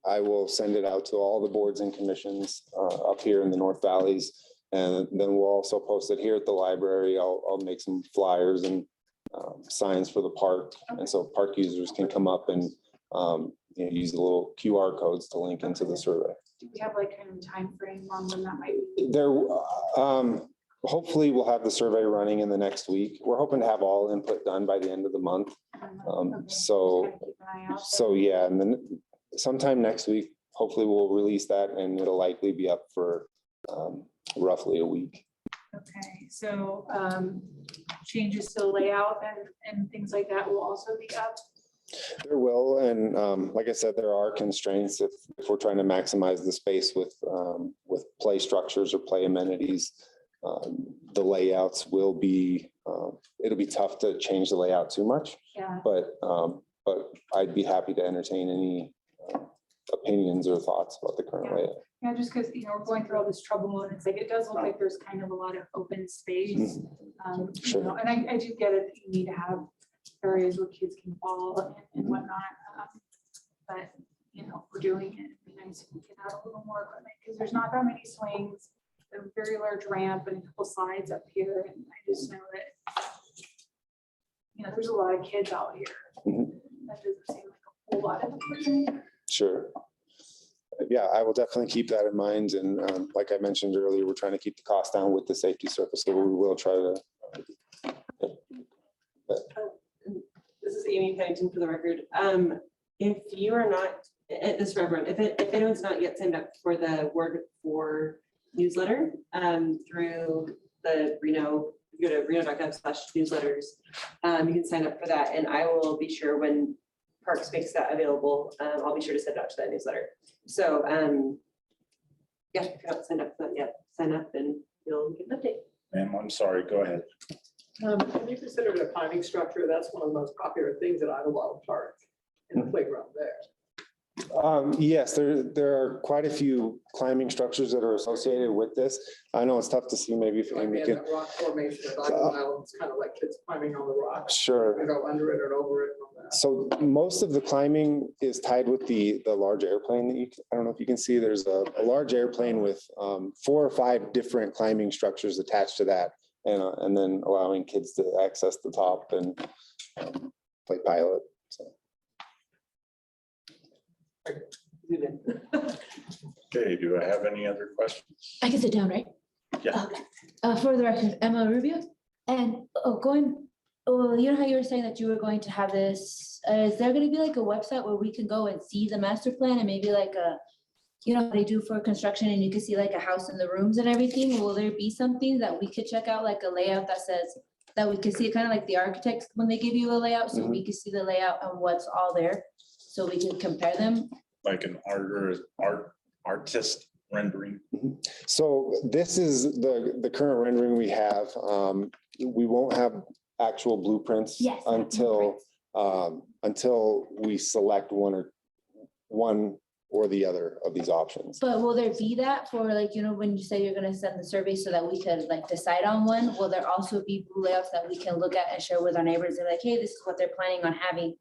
I will send it out to all the boards and commissions up here in the North Valleys. And then we'll also post it here at the library. I'll make some flyers and signs for the park. And so park users can come up and use the little QR codes to link into the survey. Do we have like kind of time frame on when that might be? There, hopefully we'll have the survey running in the next week. We're hoping to have all input done by the end of the month. So yeah, and then sometime next week, hopefully we'll release that, and it'll likely be up for roughly a week. Okay, so changes to layout and things like that will also be up. There will, and like I said, there are constraints if we're trying to maximize the space with play structures or play amenities. The layouts will be, it'll be tough to change the layout too much, Yeah. but I'd be happy to entertain any opinions or thoughts about the current layout. Yeah, just because, we're going through all this trouble and it's like, it does look like there's kind of a lot of open space. Sure. And I do get it, that you need to have areas where kids can fall and whatnot. But, we're doing it. It'd be nice if we could have a little more equipment because there's not that many swings, a very large ramp and a couple slides up here. And I just know that, there's a lot of kids out here. That doesn't seem like a whole lot of equipment. Sure. Yeah, I will definitely keep that in mind. And like I mentioned earlier, we're trying to keep the cost down with the safety surface. So we will try to. This is Amy Pennington for the record. If you are not, this for everyone, if anyone's not yet signed up for the Word for newsletter through the Reno, you go to reno.gov/newsletters, you can sign up for that. And I will be sure when Parks makes that available, I'll be sure to send out to that newsletter. So yeah, if you're not signed up for that yet, sign up and you'll get an update. Ma'am, I'm sorry, go ahead. Have you considered a climbing structure? That's one of the most popular things at Idlewild Park in the playground there. Yes, there are quite a few climbing structures that are associated with this. I know it's tough to see maybe if Like Amy in can. that rock formation at Idlewild, it's kind of like kids climbing on the rocks. Sure. They go under it or over it and all that. So most of the climbing is tied with the large airplane that I don't know if you can see, there's a large airplane with 4 or 5 different climbing structures attached to that. And then allowing kids to access the top and play pilot. So. Okay, do I have any other questions? I can sit down, right? Yeah. Okay. For the record, Emma Rubio, and you know how you were saying that you were going to have this, is there gonna be like a website where we can go and see the master plan and maybe like how they do for construction and you can see like a house and the rooms and everything? Will there be something that we could check out, like a layout that says, that we can see kind of like the architects when they give you a layout, so we can see the layout and what's all there, so we can compare them? Like an artist rendering? So this is the current rendering we have. We won't have actual blueprints until we select one or the other of these options. But will there be that for like, when you say you're gonna send the survey so that we could like decide on one, will there also be blue layouts that we can look at and share with our neighbors and like, hey, this is what they're planning on having?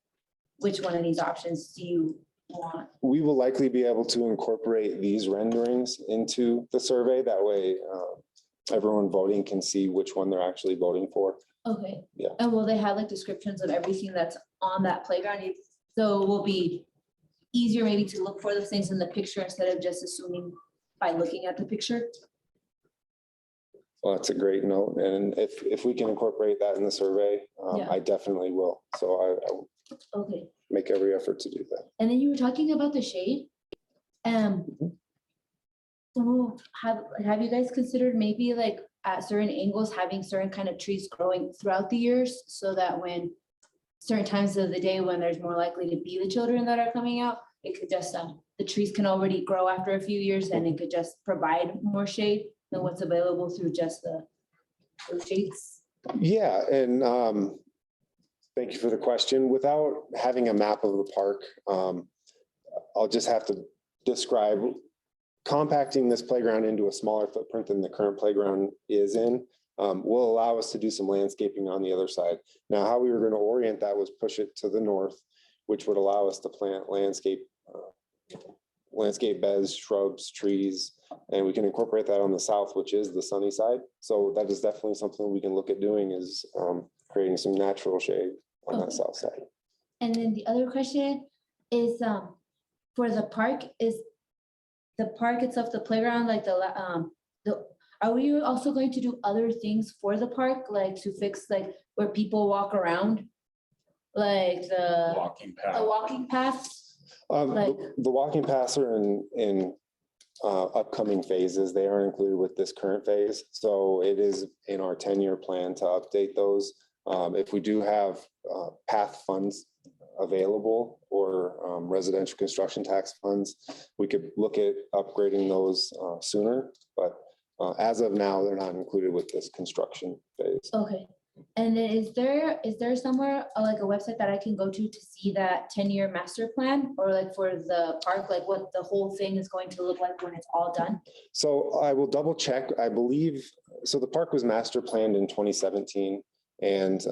Which one of these options do you want? We will likely be able to incorporate these renderings into the survey. That way everyone voting can see which one they're actually voting for. Okay. Yeah. And will they have like descriptions of everything that's on that playground? So it will be easier maybe to look for those things in the picture instead of just assuming by looking at the picture? Well, that's a great note. And if we can incorporate that in the survey, Yeah. I definitely will. So I will Okay. make every effort to do that. And then you were talking about the shade. Have you guys considered maybe like at certain angles, having certain kind of trees growing throughout the years so that when certain times of the day when there's more likely to be the children that are coming out, it could just, the trees can already grow after a few years and it could just provide more shade than what's available through just the shades? Yeah, and thank you for the question. Without having a map of the park, I'll just have to describe compacting this playground into a smaller footprint than the current playground is in. Will allow us to do some landscaping on the other side. Now, how we were going to orient that was push it to the north, which would allow us to plant landscape beds, shrubs, trees, and we can incorporate that on the south, which is the sunny side. So that is definitely something we can look at doing, is creating some natural shade on that south side. And then the other question is, for the park, is the park itself, the playground, like are we also going to do other things for the park, like to fix like where people walk around? Like the walking paths? The walking paths are in upcoming phases. They aren't included with this current phase. So it is in our 10-year plan to update those. If we do have path funds available or residential construction tax funds, we could look at upgrading those sooner, but as of now, they're not included with this construction phase. Okay. And then is there somewhere like a website that I can go to see that 10-year master plan, or like for the park, like what the whole thing is going to look like when it's all done? So I will double check. I believe, so the park was master planned in 2017, and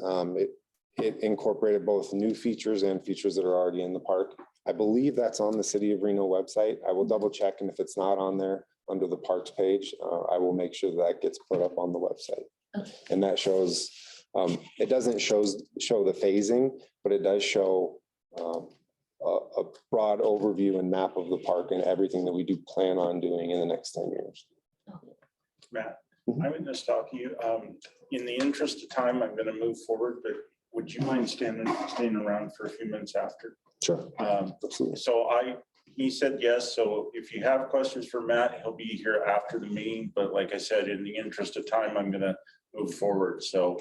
it incorporated both new features and features that are already in the park. I believe that's on the City of Reno website. I will double check, and if it's not on there under the parks page, I will make sure that gets put up on the website. Okay. And that shows, it doesn't show the phasing, but it does show a broad overview and map of the park and everything that we do plan on doing in the next 10 years. Matt, I would just talk to you. In the interest of time, I'm going to move forward, but would you mind staying around for a few minutes after? Sure. Absolutely. So he said yes. So if you have questions for Matt, he'll be here after the meeting. But like I said, in the interest of time, I'm going to move forward. So,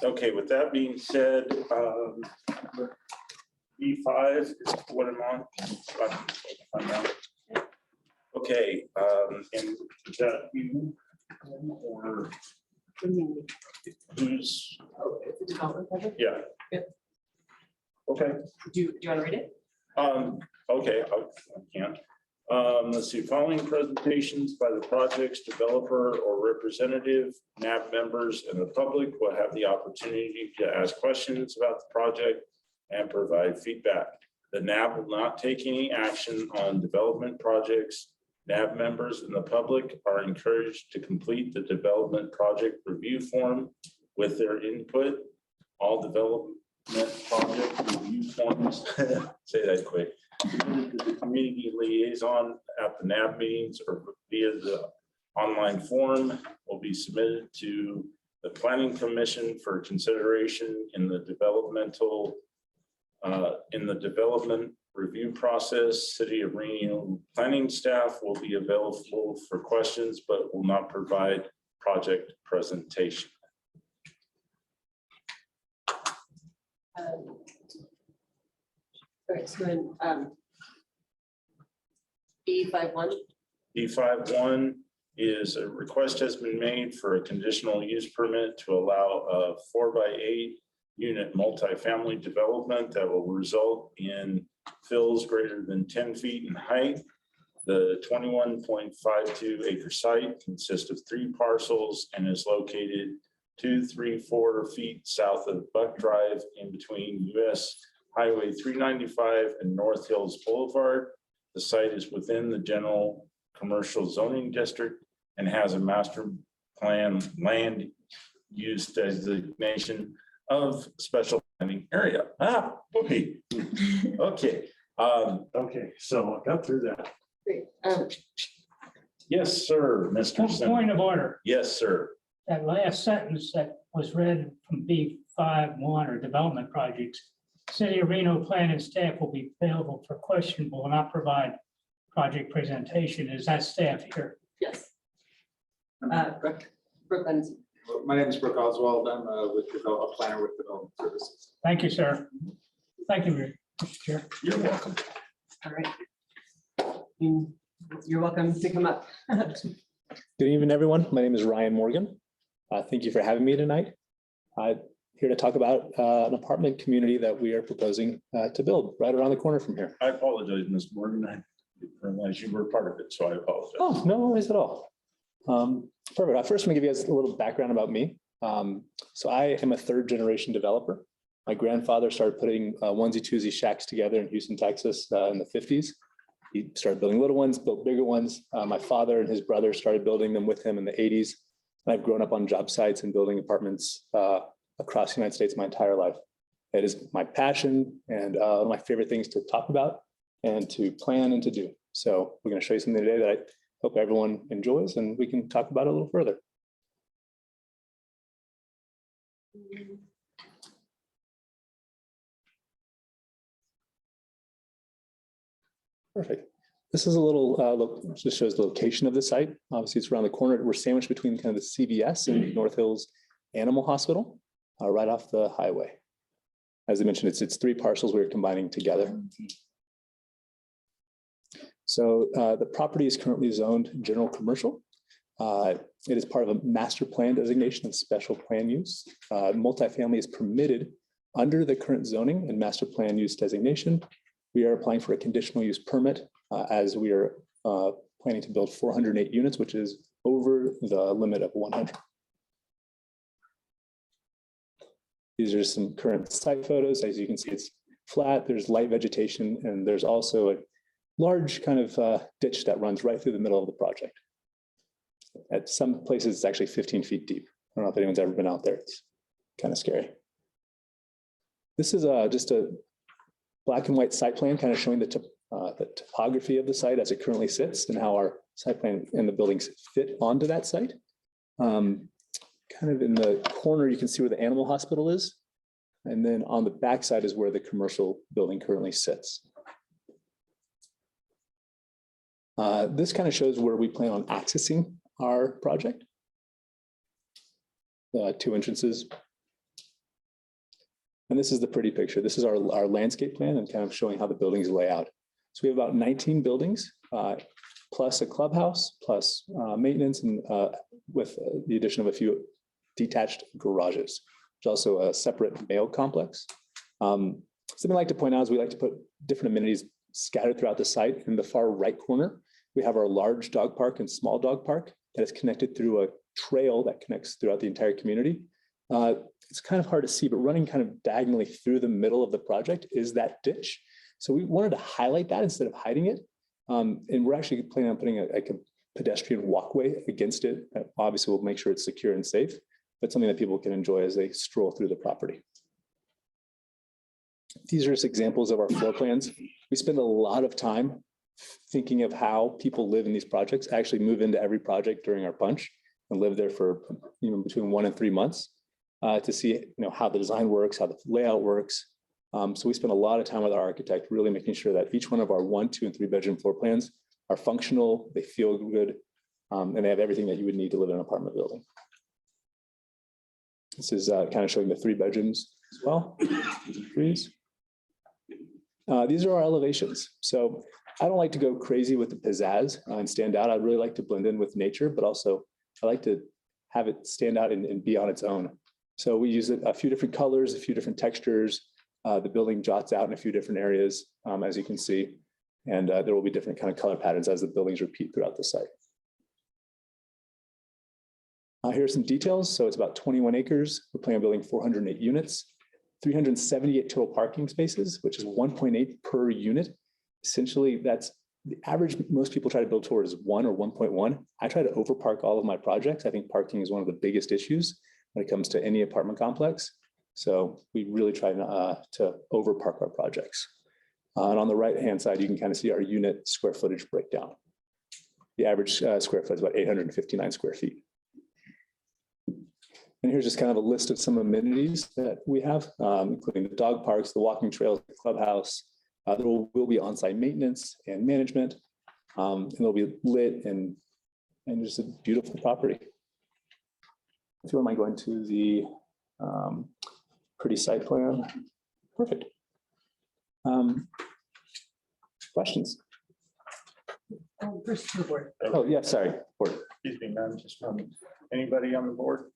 okay, with that being said, B5 is what I'm on. I'm on. Okay, and is that you or who's? Yeah. Okay. Do you want to read it? Okay, I can't. Let's see, following presentations by the project's developer or representative, NAB members and the public will have the opportunity to ask questions about the project and provide feedback. The NAB will not take any action on development projects. NAB members and the public are encouraged to complete the development project review form with their input. All development project review forms, say that quick, to the community liaison at the NAB meetings or via the online form will be submitted to the Planning Commission for consideration in the development review process. City of Reno planning staff will be available for questions, but will not provide project presentation. All right, so then B51. B51 is a request has been made for a conditional use permit to allow a 4x8 unit multifamily development that will result in fills greater than 10 feet in height. The 21.52 acre site consists of 3 parcels and is located 234 feet south of Buck Drive in between US Highway 395 and North Hills Boulevard. The site is within the general commercial zoning district and has a master plan land use designation of special planning area. Okay. Okay, so I got through that. Great. Yes, sir, Mr. Sim. Point of order. Yes, sir. That last sentence that was read from B51 or development projects, City of Reno plan and staff will be available for question, will not provide project presentation. Is that staff here? Yes. Brooklyn's. My name is Brooke Oswald. I'm a planner with Development Services. Thank you, sir. Thank you, Mr. Chair. You're welcome. All right. You're welcome to come up. Good evening, everyone. My name is Ryan Morgan. Thank you for having me tonight. I'm here to talk about an apartment community that we are proposing to build right around the corner from here. I apologize, Ms. Morgan. I didn't realize you were part of it, so I apologize. Oh, no worries at all. Perfect. First, I'm gonna give you guys a little background about me. So I am a 3rd generation developer. My grandfather started putting onesie-twosie shacks together in Houston, Texas in the 50s. He started building little ones, built bigger ones. My father and his brother started building them with him in the 80s. And I've grown up on job sites and building apartments across the United States my entire life. It is my passion and one of my favorite things to talk about and to plan and to do. So we're going to show you something today that I hope everyone enjoys and we can talk about it a little further. Perfect. This is a little, just shows the location of the site. Obviously, it's around the corner. We're sandwiched between kind of the CVS and North Hills Animal Hospital, right off the highway. As I mentioned, it's 3 parcels we're combining together. So the property is currently zoned general commercial. It is part of a master plan designation of special plan use. Multifamily is permitted under the current zoning and master plan use designation. We are applying for a conditional use permit as we are planning to build 408 units, which is over the limit of 100. These are some current site photos. As you can see, it's flat, there's light vegetation, and there's also a large kind of ditch that runs right through the middle of the project. At some places, it's actually 15 feet deep. I don't know if anyone's ever been out there. It's kind of scary. This is just a black and white site plan, kind of showing the topography of the site as it currently sits and how our site plan and the buildings fit onto that site. Kind of in the corner, you can see where the animal hospital is. And then on the backside is where the commercial building currently sits. This kind of shows where we plan on accessing our project. 2 entrances. And this is the pretty picture. This is our landscape plan and kind of showing how the buildings lay out. So we have about 19 buildings, plus a clubhouse, plus maintenance, and with the addition of a few detached garages. There's also a separate mail complex. Something I like to point out is we like to put different amenities scattered throughout the site. In the far right corner, we have our large dog park and small dog park that is connected through a trail that connects throughout the entire community. It's kind of hard to see, but running kind of diagonally through the middle of the project is that ditch. So we wanted to highlight that instead of hiding it. And we're actually planning on putting a pedestrian walkway against it. Obviously, we'll make sure it's secure and safe, but something that people can enjoy as they stroll through the property. These are just examples of our floor plans. We spend a lot of time thinking of how people live in these projects. I actually move into every project during our punch and live there for between 1 and 3 months to see how the design works, how the layout works. So we spend a lot of time with our architect, really making sure that each one of our 1, 2, and 3 bedroom floor plans are functional, they feel good, and they have everything that you would need to live in an apartment building. This is kind of showing the 3 bedrooms as well. These are our elevations. So I don't like to go crazy with the pizzazz and stand out. I really like to blend in with nature, but also I like to have it stand out and be on its own. So we use a few different colors, a few different textures. The building jots out in a few different areas, as you can see, and there will be different kind of color patterns as the buildings repeat throughout the site. Here are some details. So it's about 21 acres. We're planning on building 408 units, 378 total parking spaces, which is 1.8 per unit. Essentially, that's the average most people try to build towards 1 or 1.1. I try to overpark all of my projects. I think parking is one of the biggest issues when it comes to any apartment complex. So we really try to overpark our projects. And on the right-hand side, you can kind of see our unit square footage breakdown. The average square foot is about 859 square feet. And here's just kind of a list of some amenities that we have, including the dog parks, the walking trails, the clubhouse. There will be on-site maintenance and management, and they'll be lit and just a beautiful property. If you don't mind going to the pretty site plan. Perfect. Questions? First, to the board. Oh, yeah, sorry. Board. Excuse me, ma'am, just anybody on the board?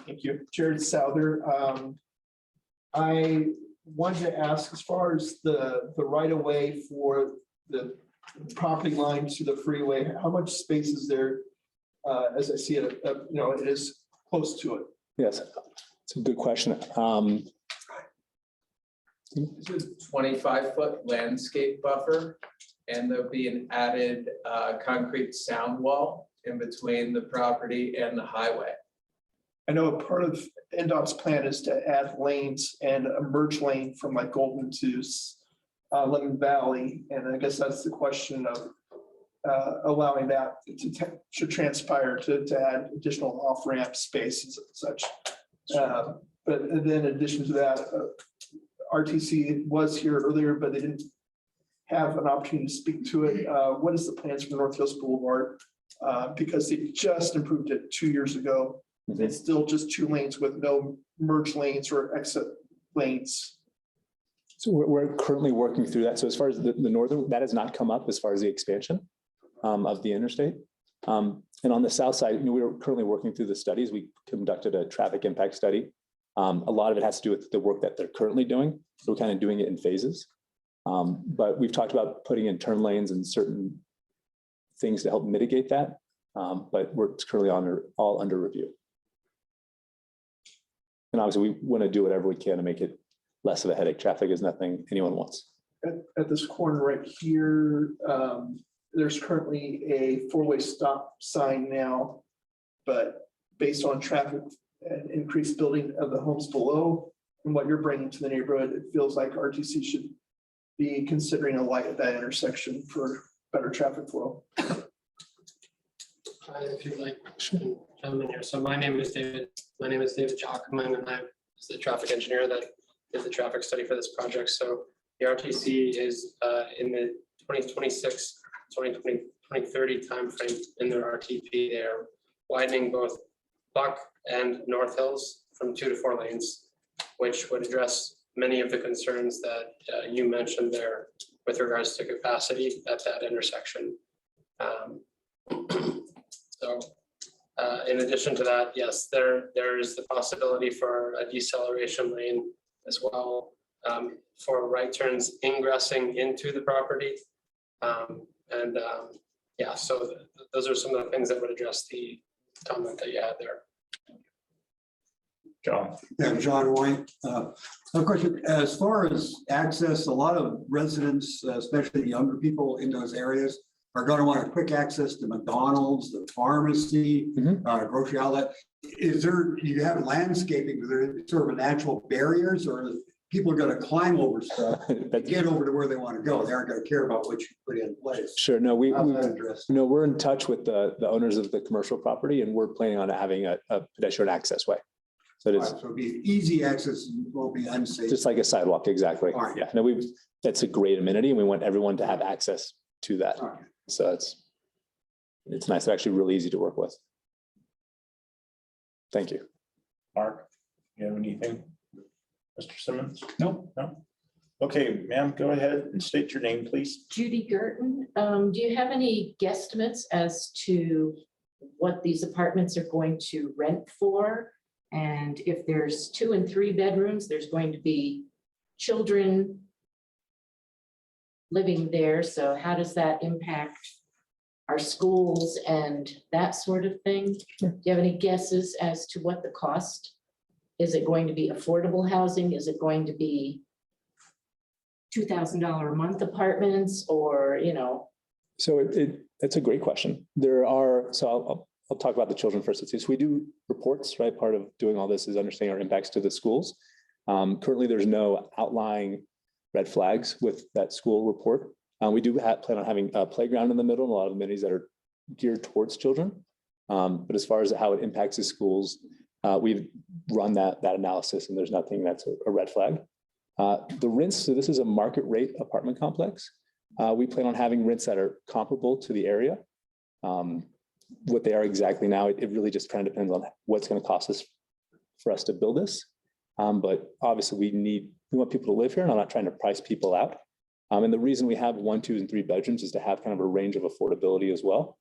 Thank you. Jared Souther. I wanted to ask, as far as the right of way for the property line to the freeway, how much space is there? As I see it, it is close to it. Yes, it's a good question. It's a 25-foot landscape buffer, and there'll be an added concrete sound wall in between the property and the highway. I know a part of NDOT's plan is to add lanes and a merge lane from like Golden to Lemon Valley. And I guess that's the question of allowing that to transpire to add additional off-ramp spaces and such. But then in addition to that, RTC was here earlier, but they didn't have an opportunity to speak to it. What is the plans for North Hills Boulevard? Because they just improved it 2 years ago. It's still just 2 lanes with no merge lanes or exit lanes. So we're currently working through that. So as far as the northern, that has not come up as far as the expansion of the interstate. And on the south side, we are currently working through the studies. We conducted a traffic impact study. A lot of it has to do with the work that they're currently doing. So we're kind of doing it in phases. But we've talked about putting in turn lanes and certain things to help mitigate that. But we're currently all under review. And obviously we want to do whatever we can to make it less of a headache. Traffic is nothing anyone wants. At this corner right here, there's currently a 4-way stop sign now. But based on traffic and increased building of the homes below and what you're bringing to the neighborhood, it feels like RTC should be considering a light at that intersection for better traffic flow. If you'd like, gentlemen here. So my name is David Jockman, and I'm the traffic engineer that did the traffic study for this project. So the RTC is in the 2026, 2020, 2030 timeframe in their RTP. They're widening both Buck and North Hills from 2 to 4 lanes, which would address many of the concerns that you mentioned there with regards to capacity at that intersection. So in addition to that, yes, there is the possibility for a deceleration lane as well for right turns ingressing into the property. Yeah, so those are some of the things that would address the comment that you had there. John. Yeah, John White. A question, as far as access, a lot of residents, especially younger people in those areas, are going to want a quick access to McDonald's, the pharmacy, grocery outlet. Is there, you have landscaping, are there sort of natural barriers, or people are going to climb over stuff to get over to where they want to go? They aren't going to care about what you put in place. Sure. No, How's that we're in touch with the owners of the commercial property, and we're planning on having a pedestrian access way. So it's so it'll be easy access, will be unsafe. just like a sidewalk, exactly. Right. Yeah. No, that's a great amenity, and we want everyone to have access to that. Right. So it's nice. They're actually really easy to work with. Thank you. Mark, you have anything? Mr. Simmons? No. No? Okay, ma'am, go ahead and state your name, please. Judy Girton, do you have any guesstimates as to what these apartments are going to rent for? And if there's 2 and 3 bedrooms, there's going to be children living there. So how does that impact our schools and that sort of thing? Do you have any guesses as to what the cost? Is it going to be affordable housing? Is it going to be $2,000 a month apartments, or, So that's a great question. So I'll talk about the children first. So we do reports, right? Part of doing all this is understanding our impacts to the schools. Currently, there's no outlying red flags with that school report. We do plan on having a playground in the middle and a lot of amenities that are geared towards children. But as far as how it impacts the schools, we've run that analysis, and there's nothing that's a red flag. The rents, so this is a market rate apartment complex. We plan on having rents that are comparable to the area. What they are exactly now, it really just kind of depends on what's going to cost us for us to build this. But obviously we want people to live here, and I'm not trying to price people out. And the reason we have 1, 2, and 3 bedrooms is to have kind of a range of affordability as well.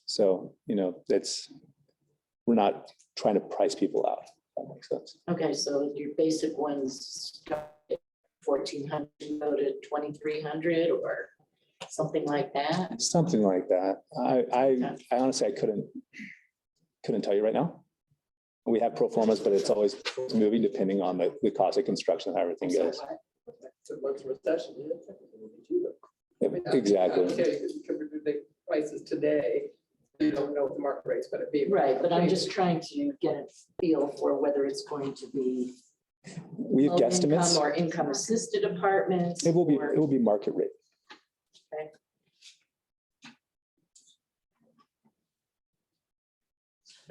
So, we're not trying to price people out. If that makes sense. okay, so your basic ones start at 1,400, go to 2,300 or something like that? Something like that. I honestly, I couldn't tell you right now. We have pro formas, but it's always moving depending on the cost of construction, how everything goes. So once the recession hits, it will be cheaper. Exactly. Okay, because the prices today, you don't know what the market rate's gonna be. Right, but I'm just trying to get a feel for whether it's going to be We have low guesstimates. income or income assisted apartments. It will be market rate. Okay.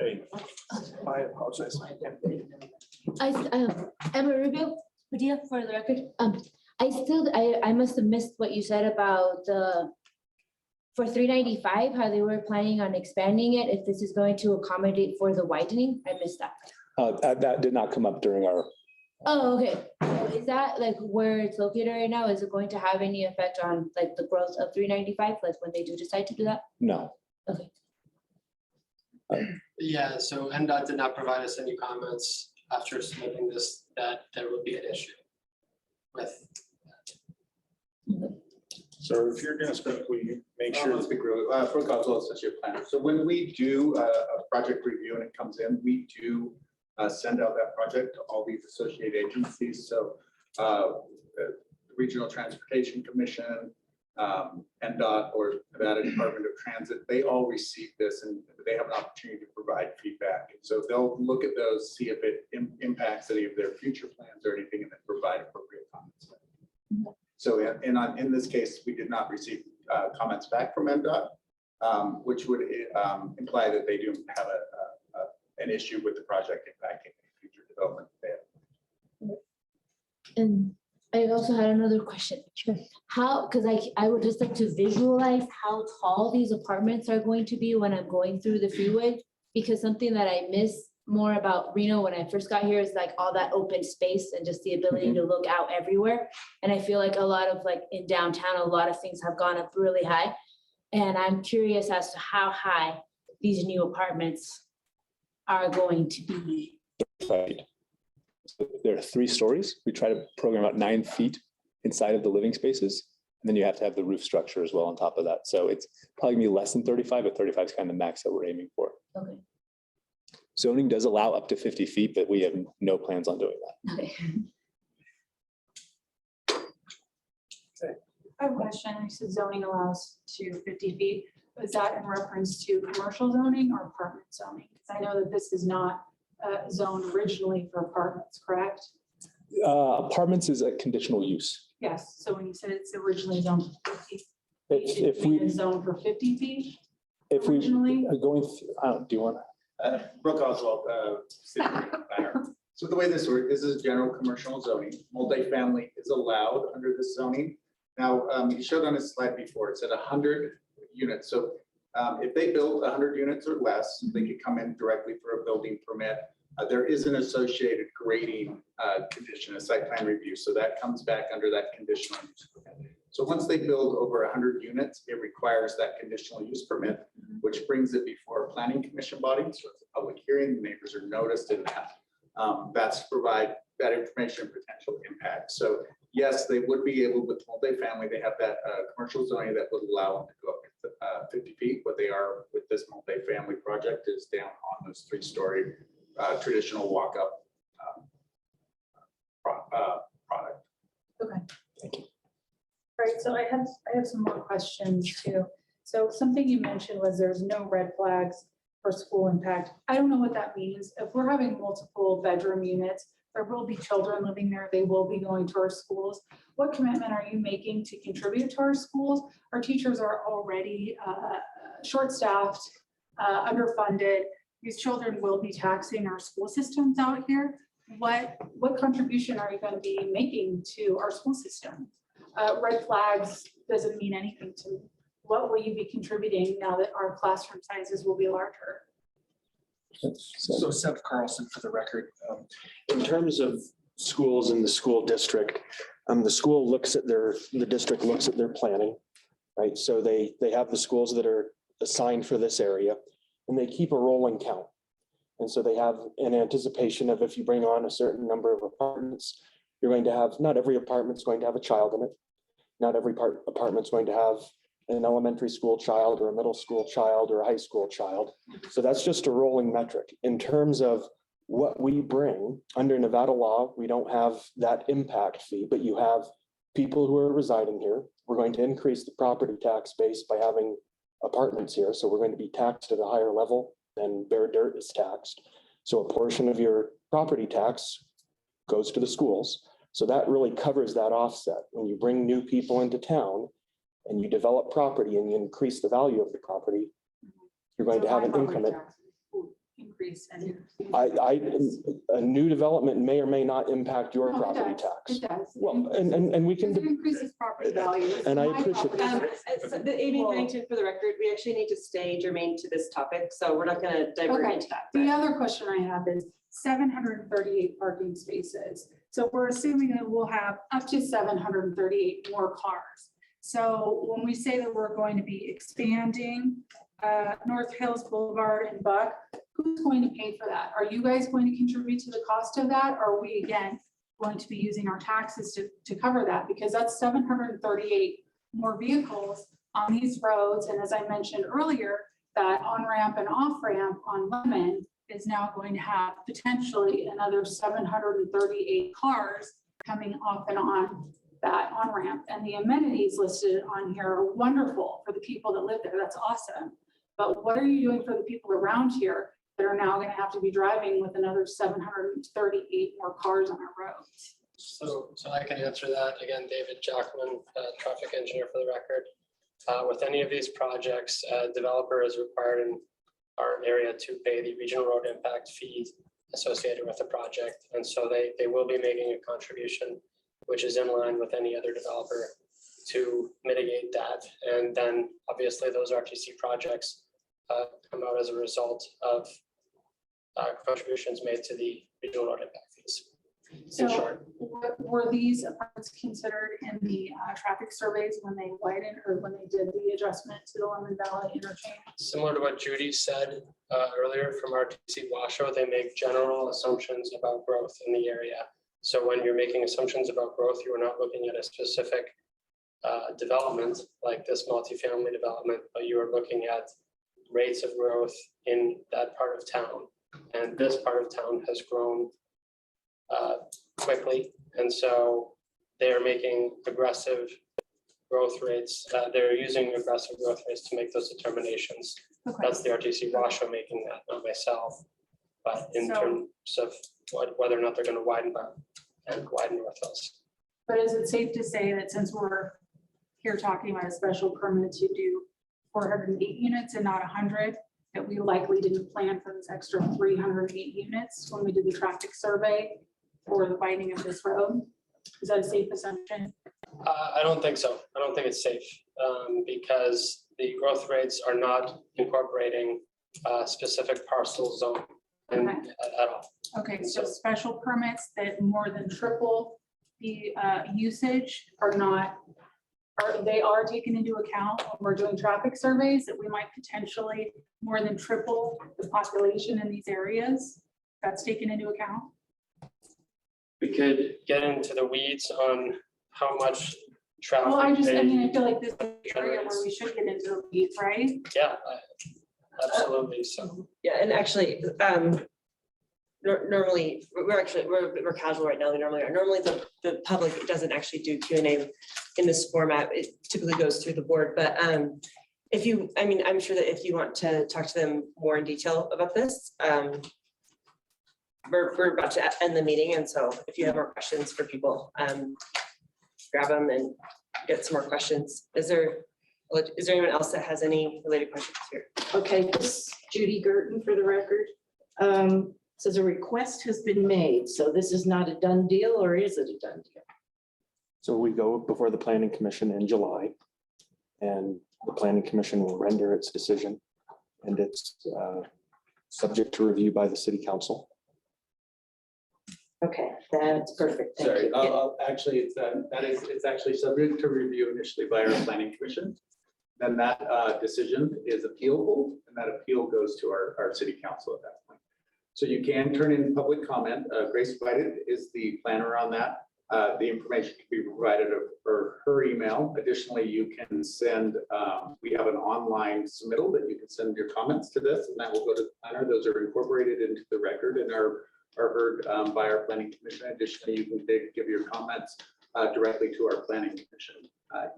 Hey, I apologize. Emma Rubio, Padilla, for the record. I must have missed what you said about the for 395, how they were planning on expanding it, if this is going to accommodate for the widening? I missed that. That did not come up during our, Oh, okay. So is that like where it's located right now? Is it going to have any effect on like the growth of 395, like when they do decide to do that? no. Okay. Yeah, so NDOT did not provide us any comments after submitting this, that there would be an issue with. So if you're gonna speak, will you make sure? I'll speak really, Brooke Oswald, associate planner. So when we do a project review and it comes in, we do send out that project to all these associated agencies. So the Regional Transportation Commission, NDOT, or Nevada Department of Transit, they all receive this and they have an opportunity to provide feedback. And so they'll look at those, see if it impacts any of their future plans or anything, and then provide appropriate comments. So in this case, we did not receive comments back from NDOT, which would imply that they do have an issue with the project impacting future development. And I also had another question. How, because I would just like to visualize how tall these apartments are going to be when I'm going through the freeway. Because something that I miss more about Reno when I first got here is like all that open space and just the ability to look out everywhere. And I feel like a lot of like in downtown, a lot of things have gone up really high. And I'm curious as to how high these new apartments are going to be. Right. So there are 3 stories. We try to program about 9 feet inside of the living spaces. And then you have to have the roof structure as well on top of that. So it's probably gonna be less than 35, but 35 is kind of the max that we're aiming for. Okay. Zoning does allow up to 50 feet, but we have no plans on doing that. Okay. I have a question. You said zoning allows to 50 feet. Is that in reference to commercial zoning or apartment zoning? Because I know that this is not zoned originally for apartments, correct? Apartments is a conditional use. Yes. So when you said it's originally zoned for 50, If it we, was zoned for 50 feet if we originally? are going, do you want to? Brooke Oswald, city planner. So the way this works, this is general commercial zoning. Multifamily is allowed under this zoning. Now, you showed on a slide before, it said 100 units. So if they build 100 units or less, they could come in directly for a building permit. There is an associated grading condition, a site plan review. So that comes back under that conditional use permit. So once they build over 100 units, it requires that conditional use permit, which brings it before a planning commission body. So it's a public hearing, the neighbors are noticed in that. That's to provide that information and potential impact. So yes, they would be able, with multifamily, they have that commercial zoning that would allow them to go up to 50 feet. What they are with this multifamily project is down on those 3-story traditional walk-up product. Okay. Thank you. All right, so I have some more questions too. So something you mentioned was there's no red flags for school impact. I don't know what that means. If we're having multiple bedroom units, there will be children living there. They will be going to our schools. What commitment are you making to contribute to our schools? Our teachers are already short-staffed, underfunded. These children will be taxing our school systems out here. What contribution are you going to be making to our school system? Red flags doesn't mean anything to me. What will you be contributing now that our classroom sizes will be larger? So Seth Carlson for the record. In terms of schools in the school district, the district looks at their planning, right? So they have the schools that are assigned for this area and they keep a rolling count. And so they have an anticipation of if you bring on a certain number of apartments, you're going to have, not every apartment's going to have a child in it. Not every apartment's going to have an elementary school child or a middle school child or a high school child. So that's just a rolling metric. In terms of what we bring under Nevada law, we don't have that impact fee, but you have people who are residing here. We're going to increase the property tax base by having apartments here. So we're going to be taxed at a higher level than bare dirt is taxed. So a portion of your property tax goes to the schools. So that really covers that offset. When you bring new people into town and you develop property and you increase the value of the property, you're going to have an increment. increase in. A new development may or may not impact your No, it property does. tax. It does. Well, and we Because it can, increases property value. and I My appreciate property The Amy Pennington, for the record, we actually need to stay germane to this topic, so we're not gonna divert Okay. into that. The but- other question I have is 738 parking spaces. So we're assuming that we'll have up to 738 more cars. So when we say that we're going to be expanding North Hills Boulevard and Buck, who's going to pay for that? Are you guys going to contribute to the cost of that? Or are we again going to be using our taxes to cover that? Because that's 738 more vehicles on these roads. And as I mentioned earlier, that on-ramp and off-ramp on Lemon is now going to have potentially another 738 cars coming off and on that on-ramp. And the amenities listed on here are wonderful for the people that live there. That's awesome. But what are you doing for the people around here that are now going to have to be driving with another 738 more cars on our roads? So I can answer that. Again, David Jackman, traffic engineer for the record. With any of these projects, developer is required in our area to pay the regional road impact fees associated with the project. And so they will be making a contribution, which is in line with any other developer to mitigate that. And then obviously those RTC projects come out as a result of contributions made to the regional road impact fees. In So short, were these apartments considered in the traffic surveys when they widened or when they did the adjustment to the Lemon Valley interchange? similar to what Judy said earlier from RTC Washoe, they make general assumptions about growth in the area. So when you're making assumptions about growth, you are not looking at a specific development like this multifamily development, but you are looking at rates of growth in that part of town. And this part of town has grown quickly. And so they're making aggressive growth rates. They're using aggressive growth rates to make those determinations. Okay. That's the RTC Washoe making that, not myself. But in So- terms of whether or not they're going to widen Buck and widen North Hills. But is it safe to say that since we're here talking about a special permit to do 408 units and not 100, that we likely didn't plan for this extra 308 units when we did the traffic survey for the widening of this road? Is that a safe assumption? I don't think so. I don't think it's safe because the growth rates are not incorporating specific parcel zone at all. Okay, so special permits that more than triple the usage are not, they are taken into account when we're doing traffic surveys, that we might potentially more than triple the population in these areas. That's taken into account. We could get into the weeds on how much traffic. Well, I they- mean, I feel like this is the area where we should get into the weeds, right? Yeah, absolutely. So. Yeah, and actually, normally, we're casual right now, we normally are. Normally, the public doesn't actually do Q&A in this format. It typically goes through the board, but if you, I mean, I'm sure that if you want to talk to them more in detail about this, we're about to end the meeting, and so if you have more questions for people, grab them and get some more questions. Is there anyone else that has any related questions here? Okay, this is Judy Girton for the record. Says a request has been made, so this is not a done deal, or is it a done deal? so we go before the planning commission in July. And the planning commission will render its decision. And it's subject to review by the city council. Okay, that's perfect. Thank Sorry, you. actually, it's actually subject to review initially by our planning commission. Then that decision is appealable, and that appeal goes to our city council at that point. So you can turn in public comment. Grace Whited is the planner on that. The information can be provided for her email. Additionally, you can send, we have an online submittal that you can send your comments to this, and that will go to the planner. Those are incorporated into the record and are heard by our planning commission. Additionally, you can give your comments directly to our planning commission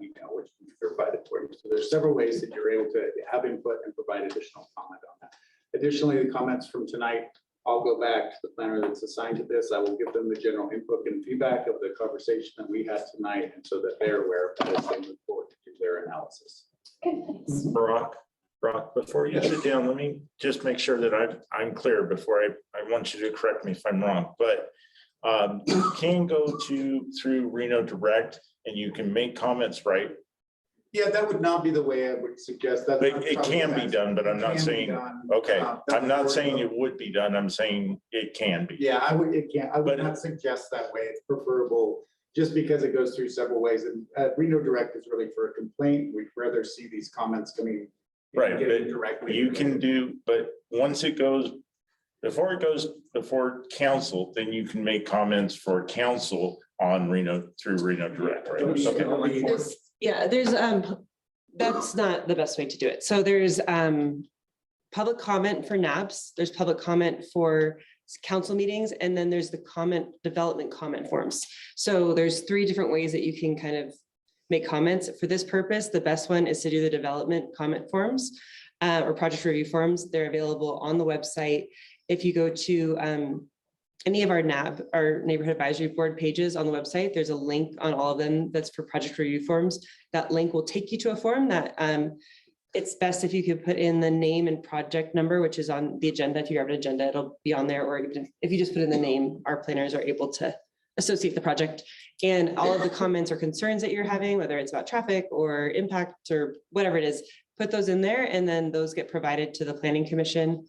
email, which can be provided for you. So there's several ways that you're able to have input and provide additional comment on that. Additionally, the comments from tonight, I'll go back to the planner that's assigned to this. I will give them the general input and feedback of the conversation that we had tonight, and so that they're aware of that as they move forward to do their analysis. Barack, Brock, before you sit down, let me just make sure that I'm clear before I want you to correct me if I'm wrong, but you can go through Reno Direct and you can make comments, right? Yeah, that would not be the way I would suggest that. But it can be done, but I'm not saying, okay, I'm not saying it would be done. I'm saying it can be. Yeah, I would not suggest that way. It's preferable just because it goes through several ways. And Reno Direct is really for a complaint. We'd rather see these comments coming. Right, getting but directly. you can do, but once it goes, before it goes before council, then you can make comments for council on Reno, through Reno Direct, right? Okay. There's, that's not the best way to do it. So there's public comment for NAPs, there's public comment for council meetings, and then there's the development comment forms. So there's 3 different ways that you can kind of make comments. For this purpose, the best one is to do the development comment forms or project review forms. They're available on the website. If you go to any of our NAB, our Neighborhood Advisory Board pages on the website, there's a link on all of them that's for project review forms. That link will take you to a form that it's best if you could put in the name and project number, which is on the agenda. If you have an agenda, it'll be on there, or even if you just put in the name, our planners are able to associate the project. And all of the comments or concerns that you're having, whether it's about traffic or impact or whatever it is, put those in there, and then those get provided to the Planning Commission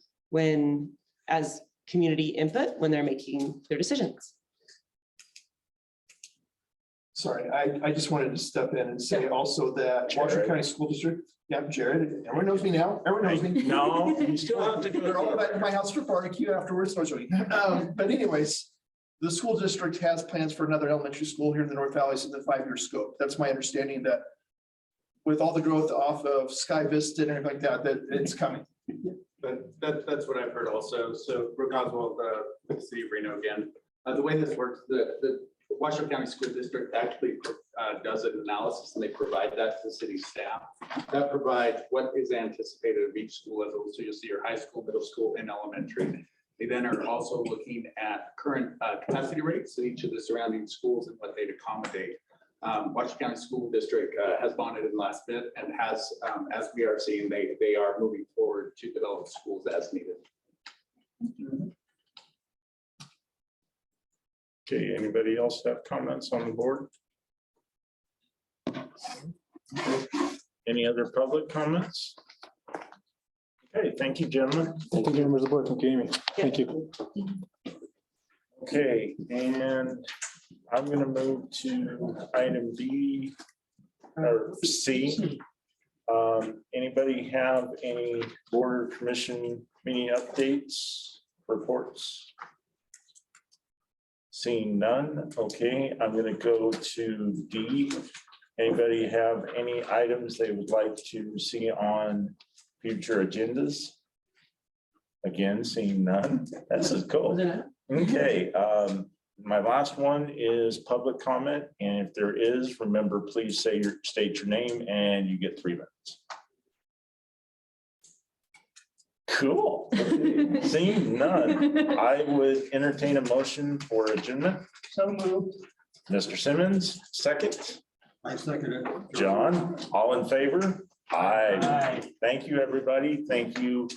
as community input when they're making their decisions. Sorry, I just wanted to step in and say also that Washington County School District, Jared, everyone knows me now, everyone knows me. No, you still have to do it. They're all back to my house for barbecue afterwards. No, sorry. But anyways, the school district has plans for another elementary school here in the North Valleys in the 5-year scope. That's my understanding, that with all the growth off of Sky Vista and everything like that it's coming. But that's what I've heard also. So Brooke Oswald, the city of Reno again. The way this works, the Washington County School District actually does an analysis, and they provide that to the city staff. That provides what is anticipated of each school level. So you'll see your high school, middle school, and elementary. They then are also looking at current capacity rates in each of the surrounding schools and what they'd accommodate. Washington County School District has bonded in the last bit and has, as we are seeing, they are moving forward to develop schools as needed. Okay, anybody else have comments on the board? Any other public comments? Okay, thank you, gentlemen. Thank you, members of the board. Thank you, Amy. Thank you. Okay, and I'm gonna move to item B or C. Anybody have any board or commission meeting updates, reports? Seeing none, okay, I'm gonna go to D. Anybody have any items they would like to see on future agendas? Again, seeing none. This is cool. Okay, my last one is public comment, and if there is, remember, please state your name and you get 3 minutes. Cool. Seeing none, I would entertain a motion for adjournment. So moved. Mr. Simmons, second. I second it. John, all in favor? Aye. Thank you, everybody. Thank you.